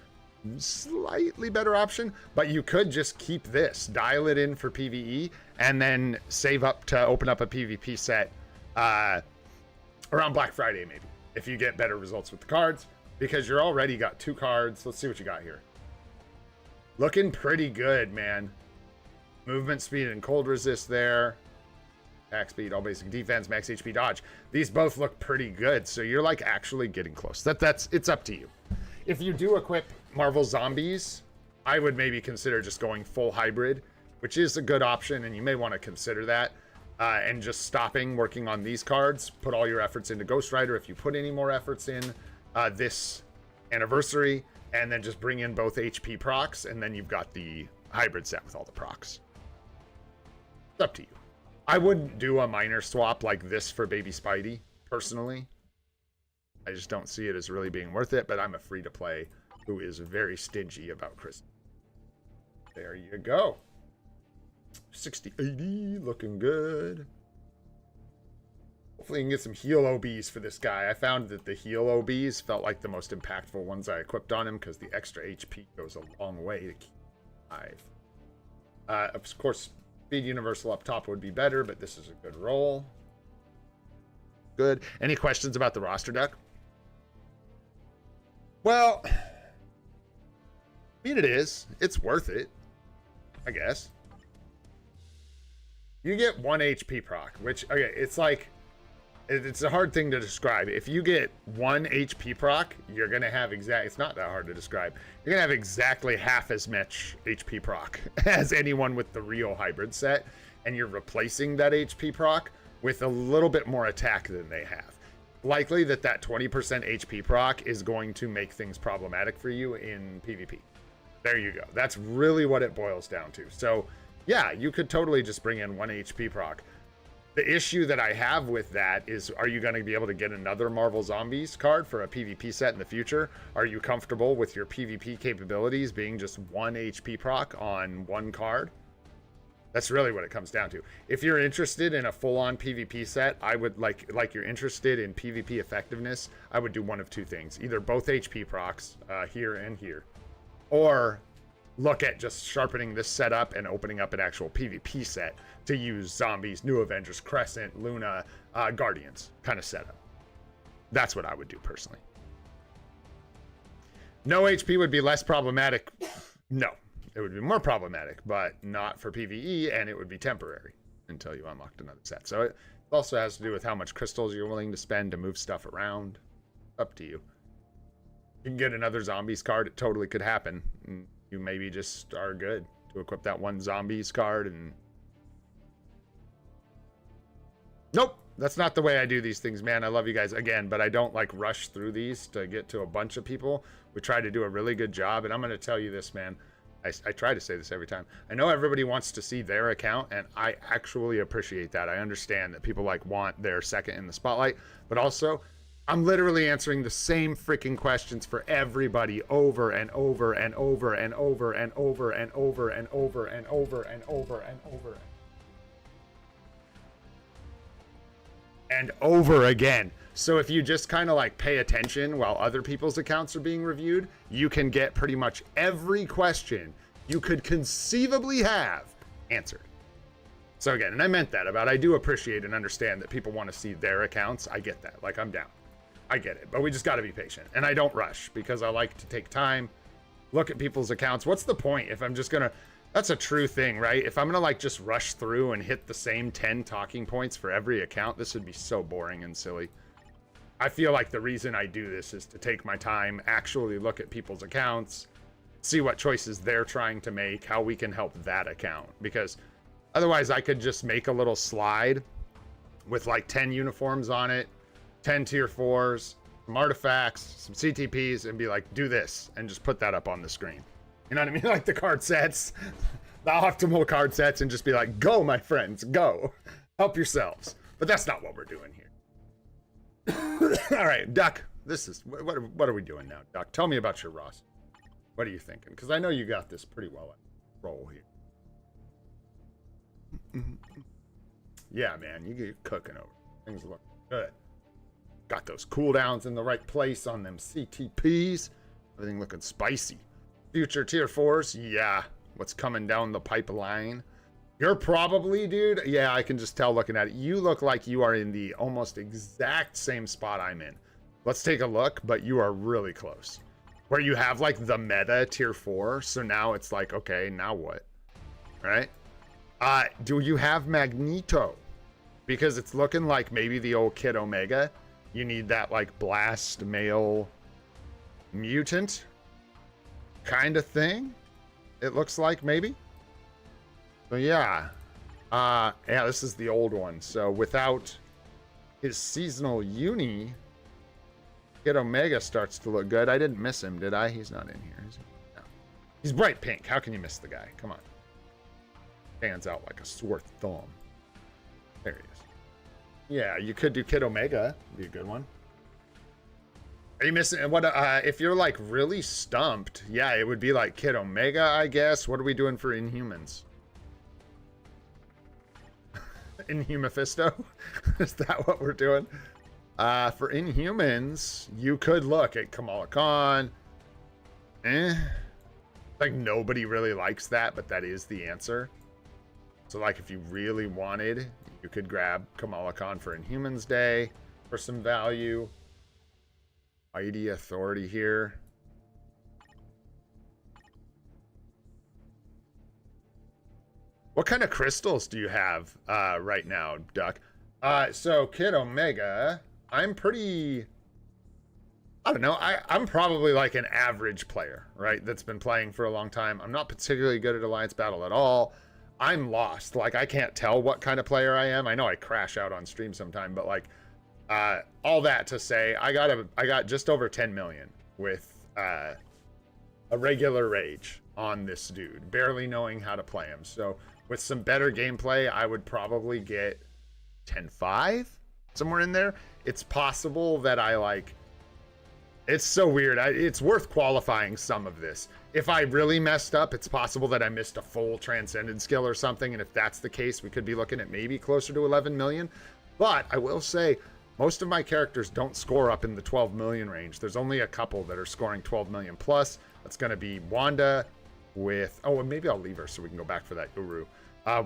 slightly better option, but you could just keep this, dial it in for PvE, and then save up to open up a PvP set around Black Friday maybe, if you get better results with the cards, because you're already got 2 cards. Let's see what you got here. Looking pretty good, man. Movement speed and cold resist there. Attack speed, all basic defense, max HP dodge. These both look pretty good, so you're like actually getting close. It's up to you. If you do equip Marvel Zombies, I would maybe consider just going full hybrid, which is a good option, and you may want to consider that. And just stopping working on these cards. Put all your efforts into Ghost Rider if you put any more efforts in this anniversary, and then just bring in both HP procs, and then you've got the hybrid set with all the procs. It's up to you. I wouldn't do a minor swap like this for Baby Spidey, personally. I just don't see it as really being worth it, but I'm a free-to-play who is very stingy about Christmas. There you go. 60-80, looking good. Hopefully you can get some heal OBs for this guy. I found that the heal OBs felt like the most impactful ones I equipped on him, because the extra HP goes a long way to keep alive. Of course, Speed Universal up top would be better, but this is a good roll. Good. Any questions about the roster deck? Well, I mean, it is. It's worth it, I guess. You get 1 HP proc, which, okay, it's like, It's a hard thing to describe. If you get 1 HP proc, you're gonna have it's not that hard to describe. You're gonna have exactly half as much HP proc as anyone with the real hybrid set, and you're replacing that HP proc with a little bit more attack than they have. Likely that 20% HP proc is going to make things problematic for you in PvP. There you go. That's really what it boils down to. So yeah, you could totally just bring in 1 HP proc. The issue that I have with that is, are you going to be able to get another Marvel Zombies card for a PvP set in the future? Are you comfortable with your PvP capabilities being just 1 HP proc on 1 card? That's really what it comes down to. If you're interested in a full-on PvP set, I would like you're interested in PvP effectiveness, I would do one of 2 things. Either both HP procs, here and here, or look at just sharpening this setup and opening up an actual PvP set to use Zombies, New Avengers, Crescent, Luna, Guardians kind of setup. That's what I would do personally. No HP would be less problematic. No, it would be more problematic, but not for PvE, and it would be temporary until you unlocked another set. So it also has to do with how much crystals you're willing to spend to move stuff around. Up to you. You can get another Zombies card. It totally could happen. You maybe just are good to equip that 1 Zombies card and... Nope, that's not the way I do these things, man. I love you guys again, but I don't like rush through these to get to a bunch of people. We try to do a really good job, and I'm going to tell you this, man. I try to say this every time. I know everybody wants to see their account, and I actually appreciate that. I understand that people like want their second in the spotlight, but also I'm literally answering the same freaking questions for everybody over and over and over and over and over and over and over and over and over and over and over again. So if you just kind of like pay attention while other people's accounts are being reviewed, you can get pretty much every question you could conceivably have answered. So again, and I meant that about, I do appreciate and understand that people want to see their accounts. I get that. Like, I'm down. I get it. But we just got to be patient. And I don't rush because I like to take time, look at people's accounts. What's the point if I'm just going to... That's a true thing, right? If I'm going to like just rush through and hit the same 10 talking points for every account, this would be so boring and silly. I feel like the reason I do this is to take my time, actually look at people's accounts, see what choices they're trying to make, how we can help that account. Because otherwise I could just make a little slide with like 10 uniforms on it, 10 tier 4s, some artifacts, some CTPs, and be like, do this, and just put that up on the screen. You know what I mean? Like the card sets, the optimal card sets, and just be like, go, my friends, go. Help yourselves. But that's not what we're doing here. All right, Duck, this is, what are we doing now, Duck? Tell me about your roster. What are you thinking? Because I know you got this pretty well at roll here. Yeah, man, you're cooking over. Things look good. Got those cooldowns in the right place on them CTPs. Everything looking spicy. Future tier 4s, yeah. What's coming down the pipeline? You're probably, dude, yeah, I can just tell looking at it. You look like you are in the almost exact same spot I'm in. Let's take a look, but you are really close. Where you have like the meta tier 4, so now it's like, okay, now what? Right? Do you have Magneto? Because it's looking like maybe the old Kid Omega. You need that like blast male mutant kind of thing. It looks like maybe. So yeah. Yeah, this is the old one. So without his seasonal uni, Kid Omega starts to look good. I didn't miss him, did I? He's not in here, is he? No. He's bright pink. How can you miss the guy? Come on. Stands out like a sore thumb. There he is. Yeah, you could do Kid Omega. Be a good one. Are you missing what? If you're like really stumped, yeah, it would be like Kid Omega, I guess. What are we doing for Inhumans? Inhumifisto? Is that what we're doing? For Inhumans, you could look at Kamala Khan. Like nobody really likes that, but that is the answer. So like if you really wanted, you could grab Kamala Khan for Inhumans Day for some value. Mighty Authority here. What kind of crystals do you have right now, Duck? So Kid Omega, I'm pretty, I don't know, I'm probably like an average player, right? That's been playing for a long time. I'm not particularly good at Alliance Battle at all. I'm lost. Like, I can't tell what kind of player I am. I know I crash out on stream sometime, but like, all that to say, I got just over 10 million with a regular rage on this dude, barely knowing how to play him. So with some better gameplay, I would probably get 10.5, somewhere in there. It's possible that I like, it's so weird. It's worth qualifying some of this. If I really messed up, it's possible that I missed a full Transcended skill or something. And if that's the case, we could be looking at maybe closer to 11 million. But I will say, most of my characters don't score up in the 12 million range. There's only a couple that are scoring 12 million plus. That's going to be Wanda with, oh, and maybe I'll leave her so we can go back for that Uru.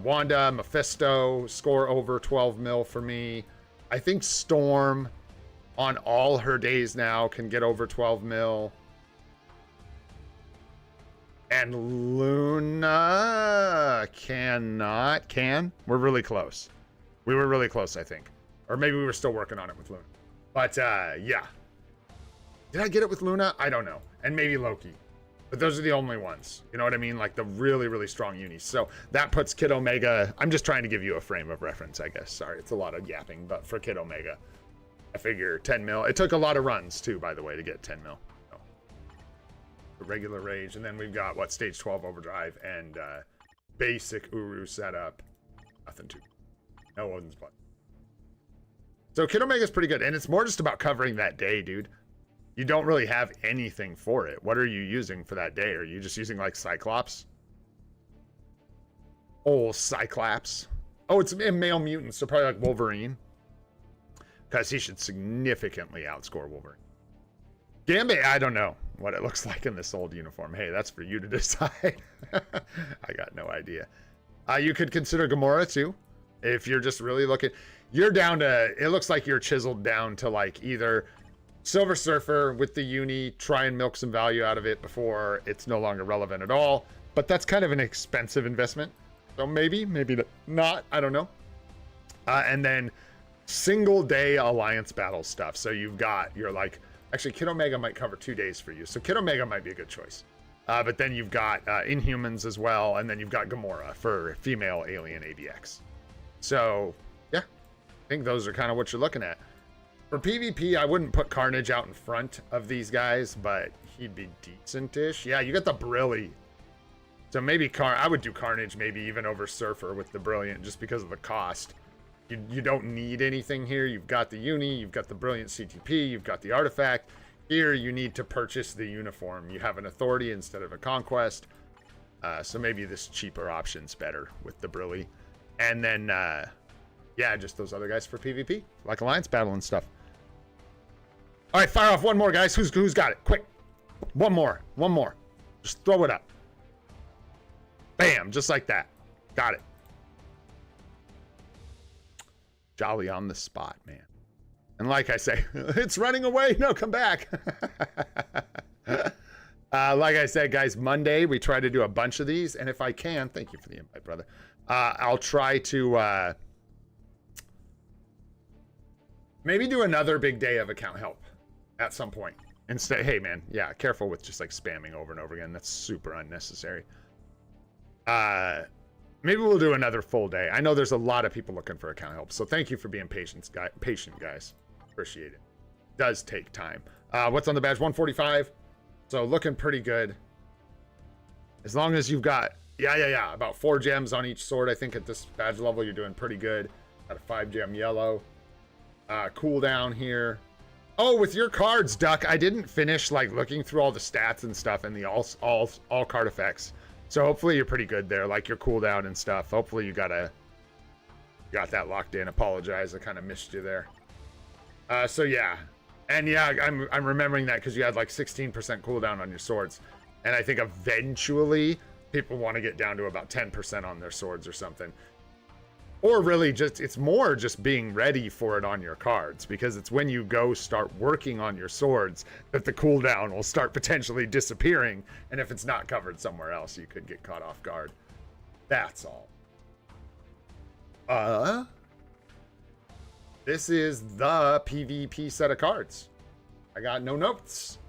Wanda, Mephisto, score over 12 mil for me. I think Storm on all her days now can get over 12 mil. And Luna cannot. We're really close. We were really close, I think. Or maybe we were still working on it with Luna. But, yeah. Did I get it with Luna? I don't know. And maybe Loki. But those are the only ones. You know what I mean? Like the really, really strong unis. So that puts Kid Omega... I'm just trying to give you a frame of reference, I guess. Sorry, it's a lot of yapping. But for Kid Omega, I figure 10 mil. It took a lot of runs, too, by the way, to get 10 mil. So, the regular rage. And then we've got, what, Stage 12 Overdrive and basic Uru setup. Nothing too... No one's but. So Kid Omega's pretty good. And it's more just about covering that day, dude. You don't really have anything for it. What are you using for that day? Are you just using like Cyclops? Oh, Cyclops. Oh, it's a male mutant, so probably like Wolverine. Because he should significantly outscore Wolverine. Gambit, I don't know what it looks like in this old uniform. Hey, that's for you to decide. I got no idea. You could consider Gamora too. If you're just really looking, you're down to, it looks like you're chiseled down to like either Silver Surfer with the uni, try and milk some value out of it before it's no longer relevant at all. But that's kind of an expensive investment. So maybe not, I don't know. And then single day Alliance battle stuff. So you've got, you're like, actually Kid Omega might cover 2 days for you. So Kid Omega might be a good choice. But then you've got Inhumans as well. And then you've got Gamora for female alien ABX. So yeah, I think those are kind of what you're looking at. For PvP, I wouldn't put Carnage out in front of these guys, but he'd be decent-ish. Yeah, you got the Brilly. So maybe I would do Carnage maybe even over Surfer with the Brilliant just because of the cost. You don't need anything here. You've got the Uni, you've got the Brilliant CTP, you've got the Artifact. Here, you need to purchase the uniform. You have an Authority instead of a Conquest. So maybe this cheaper option's better with the Brilly. And then, yeah, just those other guys for PvP, like Alliance Battle and stuff. All right, fire off one more, guys. Who's got it? Quick. One more. Just throw it up. Bam, just like that. Got it. Jolly on the spot, man. And like I say, it's running away. No, come back. Like I said, guys, Monday, we try to do a bunch of these. And if I can, thank you for the invite, brother. I'll try to maybe do another big day of account help at some point. Instead, hey man, yeah, careful with just like spamming over and over again. That's super unnecessary. Maybe we'll do another full day. I know there's a lot of people looking for account help, so thank you for being patient, guys. Appreciate it. Does take time. What's on the badge? 145. So looking pretty good. As long as you've got, yeah, about 4 gems on each sword. I think at this badge level, you're doing pretty good. Got a 5 gem yellow. Cooldown here. Oh, with your cards, Duck, I didn't finish like looking through all the stats and stuff and the all card effects. So hopefully you're pretty good there, like your cooldown and stuff. Hopefully you got that locked in. Apologize, I kind of missed you there. So yeah, and yeah, I'm remembering that because you had like 16% cooldown on your swords, and I think eventually people want to get down to about 10% on their swords or something. Or really just, it's more just being ready for it on your cards, because it's when you go start working on your swords that the cooldown will start potentially disappearing. And if it's not covered somewhere else, you could get caught off guard. That's all. This is the PvP set of cards. I got no notes.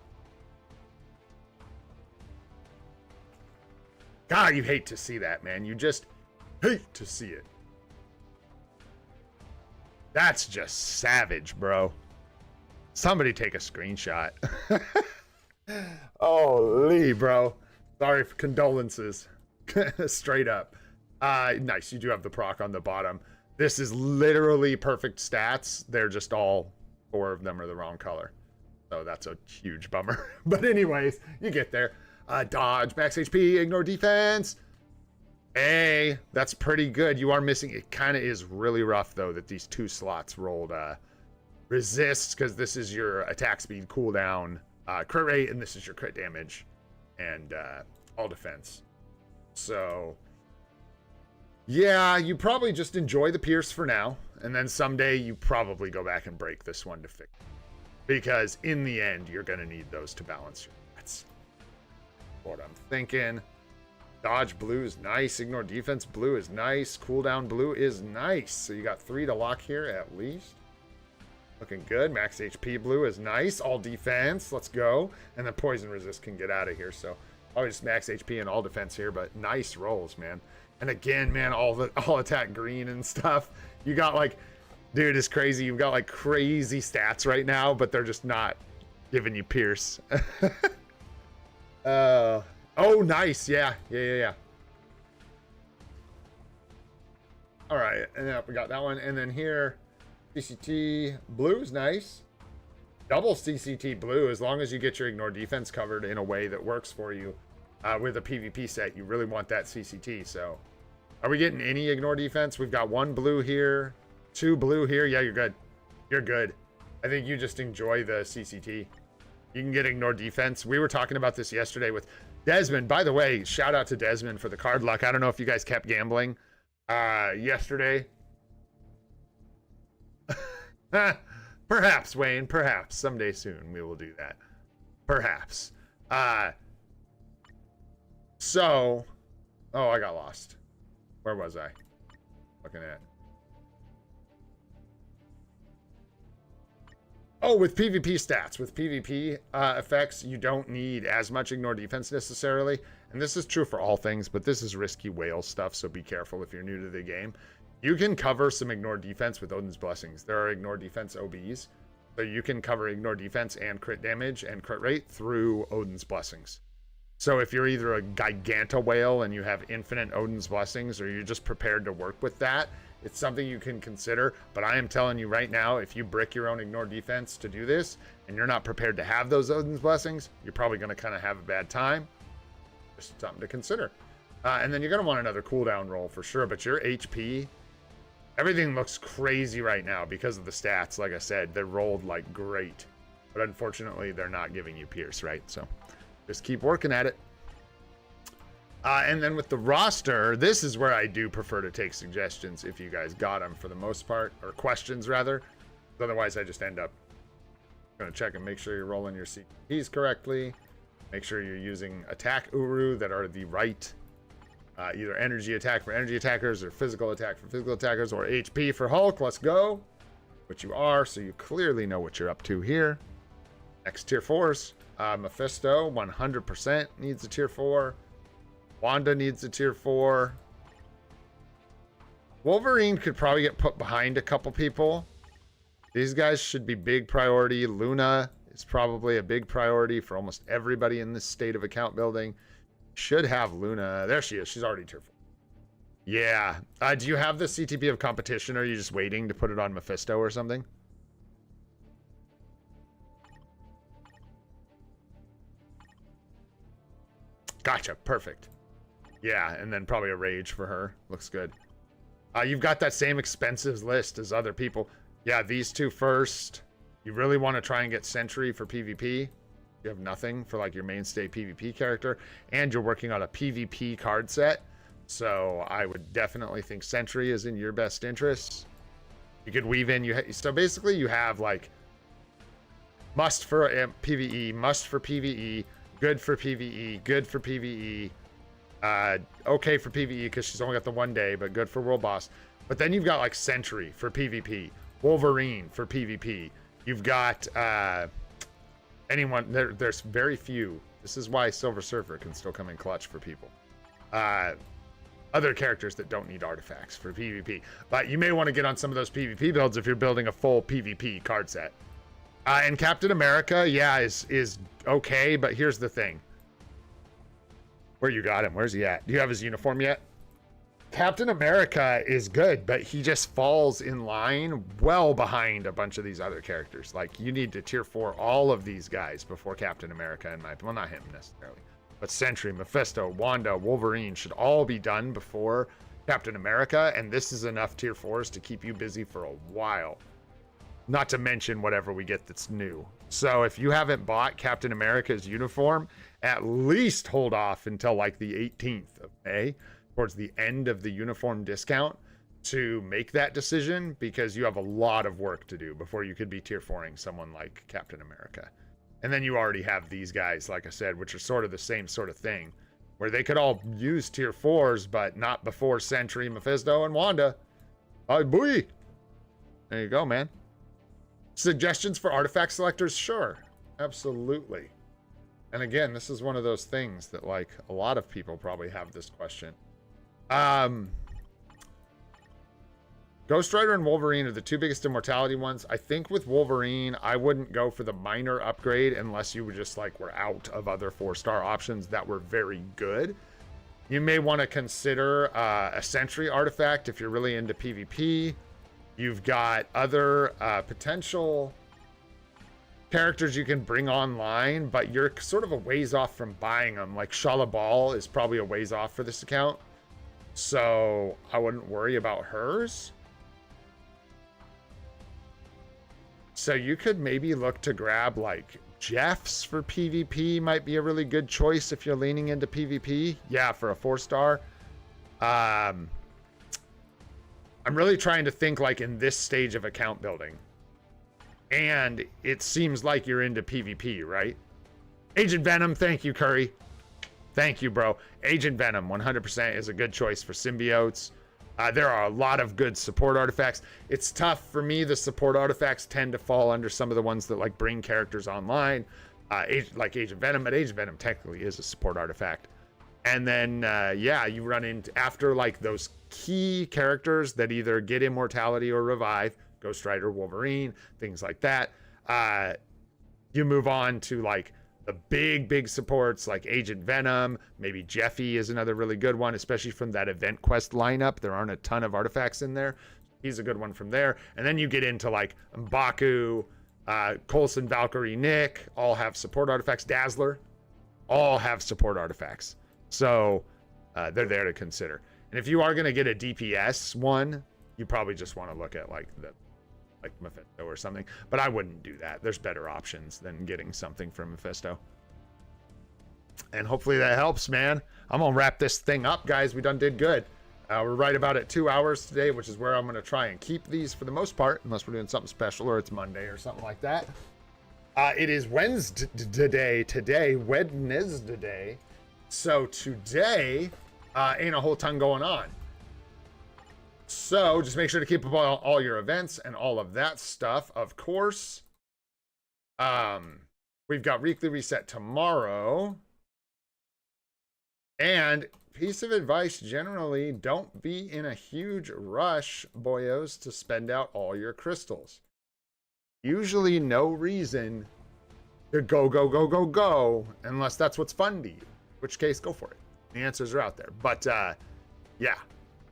God, you hate to see that, man. You just hate to see it. That's just savage, bro. Somebody take a screenshot. Holy, bro. Sorry for condolences. Straight up. Nice. You do have the proc on the bottom. This is literally perfect stats. They're just all 4 of them are the wrong color. So that's a huge bummer. But anyways, you get there. Dodge, max HP, ignore defense. Hey, that's pretty good. You are missing. It kind of is really rough, though, that these 2 slots rolled resists, because this is your attack speed cooldown, crit rate, and this is your crit damage and all defense. So yeah, you probably just enjoy the Pierce for now, and then someday you probably go back and break this one to fix it. Because in the end, you're going to need those to balance your stats. What I'm thinking. Dodge blue is nice. Ignore defense blue is nice. Cooldown blue is nice. So you got 3 to lock here at least. Looking good. Max HP blue is nice. All defense. Let's go. And then poison resist can get out of here. So probably just max HP and all defense here, but nice rolls, man. And again, man, all attack green and stuff. You got like, dude, it's crazy. You've got like crazy stats right now, but they're just not giving you Pierce. Oh, nice. Yeah. All right, and then we got that one, and then here, CCT blue is nice. Double CCT blue, as long as you get your ignore defense covered in a way that works for you. With a PvP set, you really want that CCT. So, are we getting any ignore defense? We've got 1 blue here, 2 blue here. Yeah, you're good. You're good. I think you just enjoy the CCT. You can get ignore defense. We were talking about this yesterday with Desmond. By the way, shout out to Desmond for the card luck. I don't know if you guys kept gambling yesterday. Perhaps, Wayne. Perhaps. Someday soon we will do that. Perhaps. So, oh, I got lost. Where was I? Looking at. Oh, with PvP stats. With PvP effects, you don't need as much ignore defense necessarily. And this is true for all things, but this is risky whale stuff, so be careful if you're new to the game. You can cover some ignore defense with Odin's Blessings. There are ignore defense OBs. So you can cover ignore defense and crit damage and crit rate through Odin's Blessings. So if you're either a Giganta whale and you have infinite Odin's Blessings, or you're just prepared to work with that, it's something you can consider. But I am telling you right now, if you brick your own ignore defense to do this, and you're not prepared to have those Odin's Blessings, you're probably going to kind of have a bad time. Just something to consider. And then you're going to want another cooldown roll for sure. But your HP, everything looks crazy right now because of the stats. Like I said, they're rolled like great. But unfortunately, they're not giving you Pierce, right? So just keep working at it. And then with the roster, this is where I do prefer to take suggestions if you guys got them for the most part, or questions rather. Otherwise, I just end up going to check and make sure you're rolling your CTPs correctly. Make sure you're using attack Uru that are the right, either energy attack for energy attackers or physical attack for physical attackers, or HP for Hulk. Let's go. Which you are, so you clearly know what you're up to here. Next tier 4s. Mephisto, 100% needs a tier 4. Wanda needs a tier 4. Wolverine could probably get put behind a couple people. These guys should be big priority. Luna is probably a big priority for almost everybody in this state of account building. Should have Luna. There she is. She's already tier 4. Yeah. Do you have the CTP of competition, or are you just waiting to put it on Mephisto or something? Gotcha. Perfect. Yeah, and then probably a rage for her. Looks good. You've got that same expensive list as other people. Yeah, these 2 first. You really want to try and get Sentry for PvP. You have nothing for like your mainstay PvP character, and you're working on a PvP card set. So I would definitely think Sentry is in your best interests. You could weave in, so basically you have like must for PvE, must for PvE, good for PvE, good for PvE, okay for PvE because she's only got the 1 day, but good for World Boss. But then you've got like Sentry for PvP, Wolverine for PvP. You've got anyone. There's very few. This is why Silver Surfer can still come in clutch for people. Other characters that don't need artifacts for PvP. But you may want to get on some of those PvP builds if you're building a full PvP card set. And Captain America, yeah, is okay, but here's the thing. Where you got him? Where's he at? Do you have his uniform yet? Captain America is good, but he just falls in line well behind a bunch of these other characters. Like, you need to tier 4 all of these guys before Captain America, in my opinion. Well, not him necessarily. But Sentry, Mephisto, Wanda, Wolverine should all be done before Captain America, and this is enough tier 4s to keep you busy for a while. Not to mention whatever we get that's new. So if you haven't bought Captain America's uniform, at least hold off until like the 18th of May, towards the end of the uniform discount, to make that decision, because you have a lot of work to do before you could be tier 4ing someone like Captain America. And then you already have these guys, like I said, which are sort of the same sort of thing, where they could all use tier 4s, but not before Sentry, Mephisto, and Wanda. Oh, boy. There you go, man. Suggestions for artifact selectors? Sure. Absolutely. And again, this is one of those things that, like, a lot of people probably have this question. Ghost Rider and Wolverine are the two biggest immortality ones. I think with Wolverine, I wouldn't go for the minor upgrade unless you were just like were out of other 4-star options that were very good. You may want to consider a Sentry artifact if you're really into PvP. You've got other potential characters you can bring online, but you're sort of a ways off from buying them. Like Shala Ball is probably a ways off for this account, so I wouldn't worry about hers. So you could maybe look to grab like Jeff's for PvP, might be a really good choice if you're leaning into PvP. Yeah, for a 4-star. I'm really trying to think like in this stage of account building. And it seems like you're into PvP, right? Agent Venom, thank you, Curry. Thank you, bro. Agent Venom, 100% is a good choice for symbiotes. There are a lot of good support artifacts. It's tough for me. The support artifacts tend to fall under some of the ones that like bring characters online, like Agent Venom, but Agent Venom technically is a support artifact. And then, yeah, you run into, after like those key characters that either get immortality or revive, Ghost Rider, Wolverine, things like that, you move on to like the big supports like Agent Venom. Maybe Jeffy is another really good one, especially from that event quest lineup. There aren't a ton of artifacts in there. He's a good one from there. And then you get into like M'Baku, Coulson, Valkyrie, Nick, all have support artifacts. Dazzler, all have support artifacts. So they're there to consider. And if you are going to get a DPS one, you probably just want to look at like Mephisto or something, but I wouldn't do that. There's better options than getting something from Mephisto. And hopefully that helps, man. I'm gonna wrap this thing up, guys. We done did good. We're right about at 2 hours today, which is where I'm gonna try and keep these for the most part, unless we're doing something special or it's Monday or something like that. It is Wednesday today, Wednesday. So today ain't a whole ton going on. So just make sure to keep up all your events and all of that stuff. Of course, we've got Weekly Reset tomorrow. And piece of advice generally, don't be in a huge rush, boyos, to spend out all your crystals. Usually no reason to go, unless that's what's fun to you. In which case, go for it. The answers are out there. But yeah.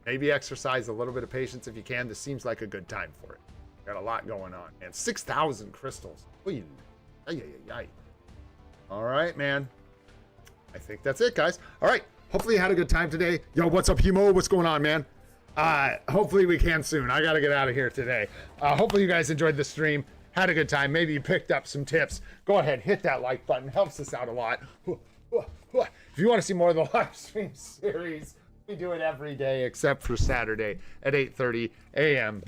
Maybe exercise a little bit of patience if you can. This seems like a good time for it. Got a lot going on. And 6,000 crystals. All right, man. I think that's it, guys. All right. Hopefully you had a good time today. Yo, what's up, Hemo? What's going on, man? Hopefully we can soon. I got to get out of here today. Hopefully you guys enjoyed the stream. Had a good time. Maybe you picked up some tips. Go ahead. Hit that like button. Helps us out a lot. If you want to see more of the live stream series, we do it every day except for Saturday at 8:30 a.m.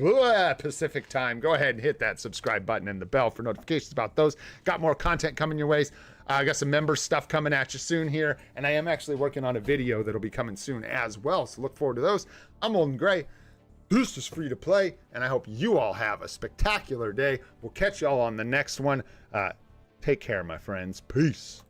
Pacific time. Go ahead and hit that subscribe button and the bell for notifications about those. Got more content coming your ways. I got some member stuff coming at you soon here, and I am actually working on a video that'll be coming soon as well, so look forward to those. I'm Old and Gray. This is free to play, and I hope you all have a spectacular day. We'll catch y'all on the next one. Take care, my friends. Peace.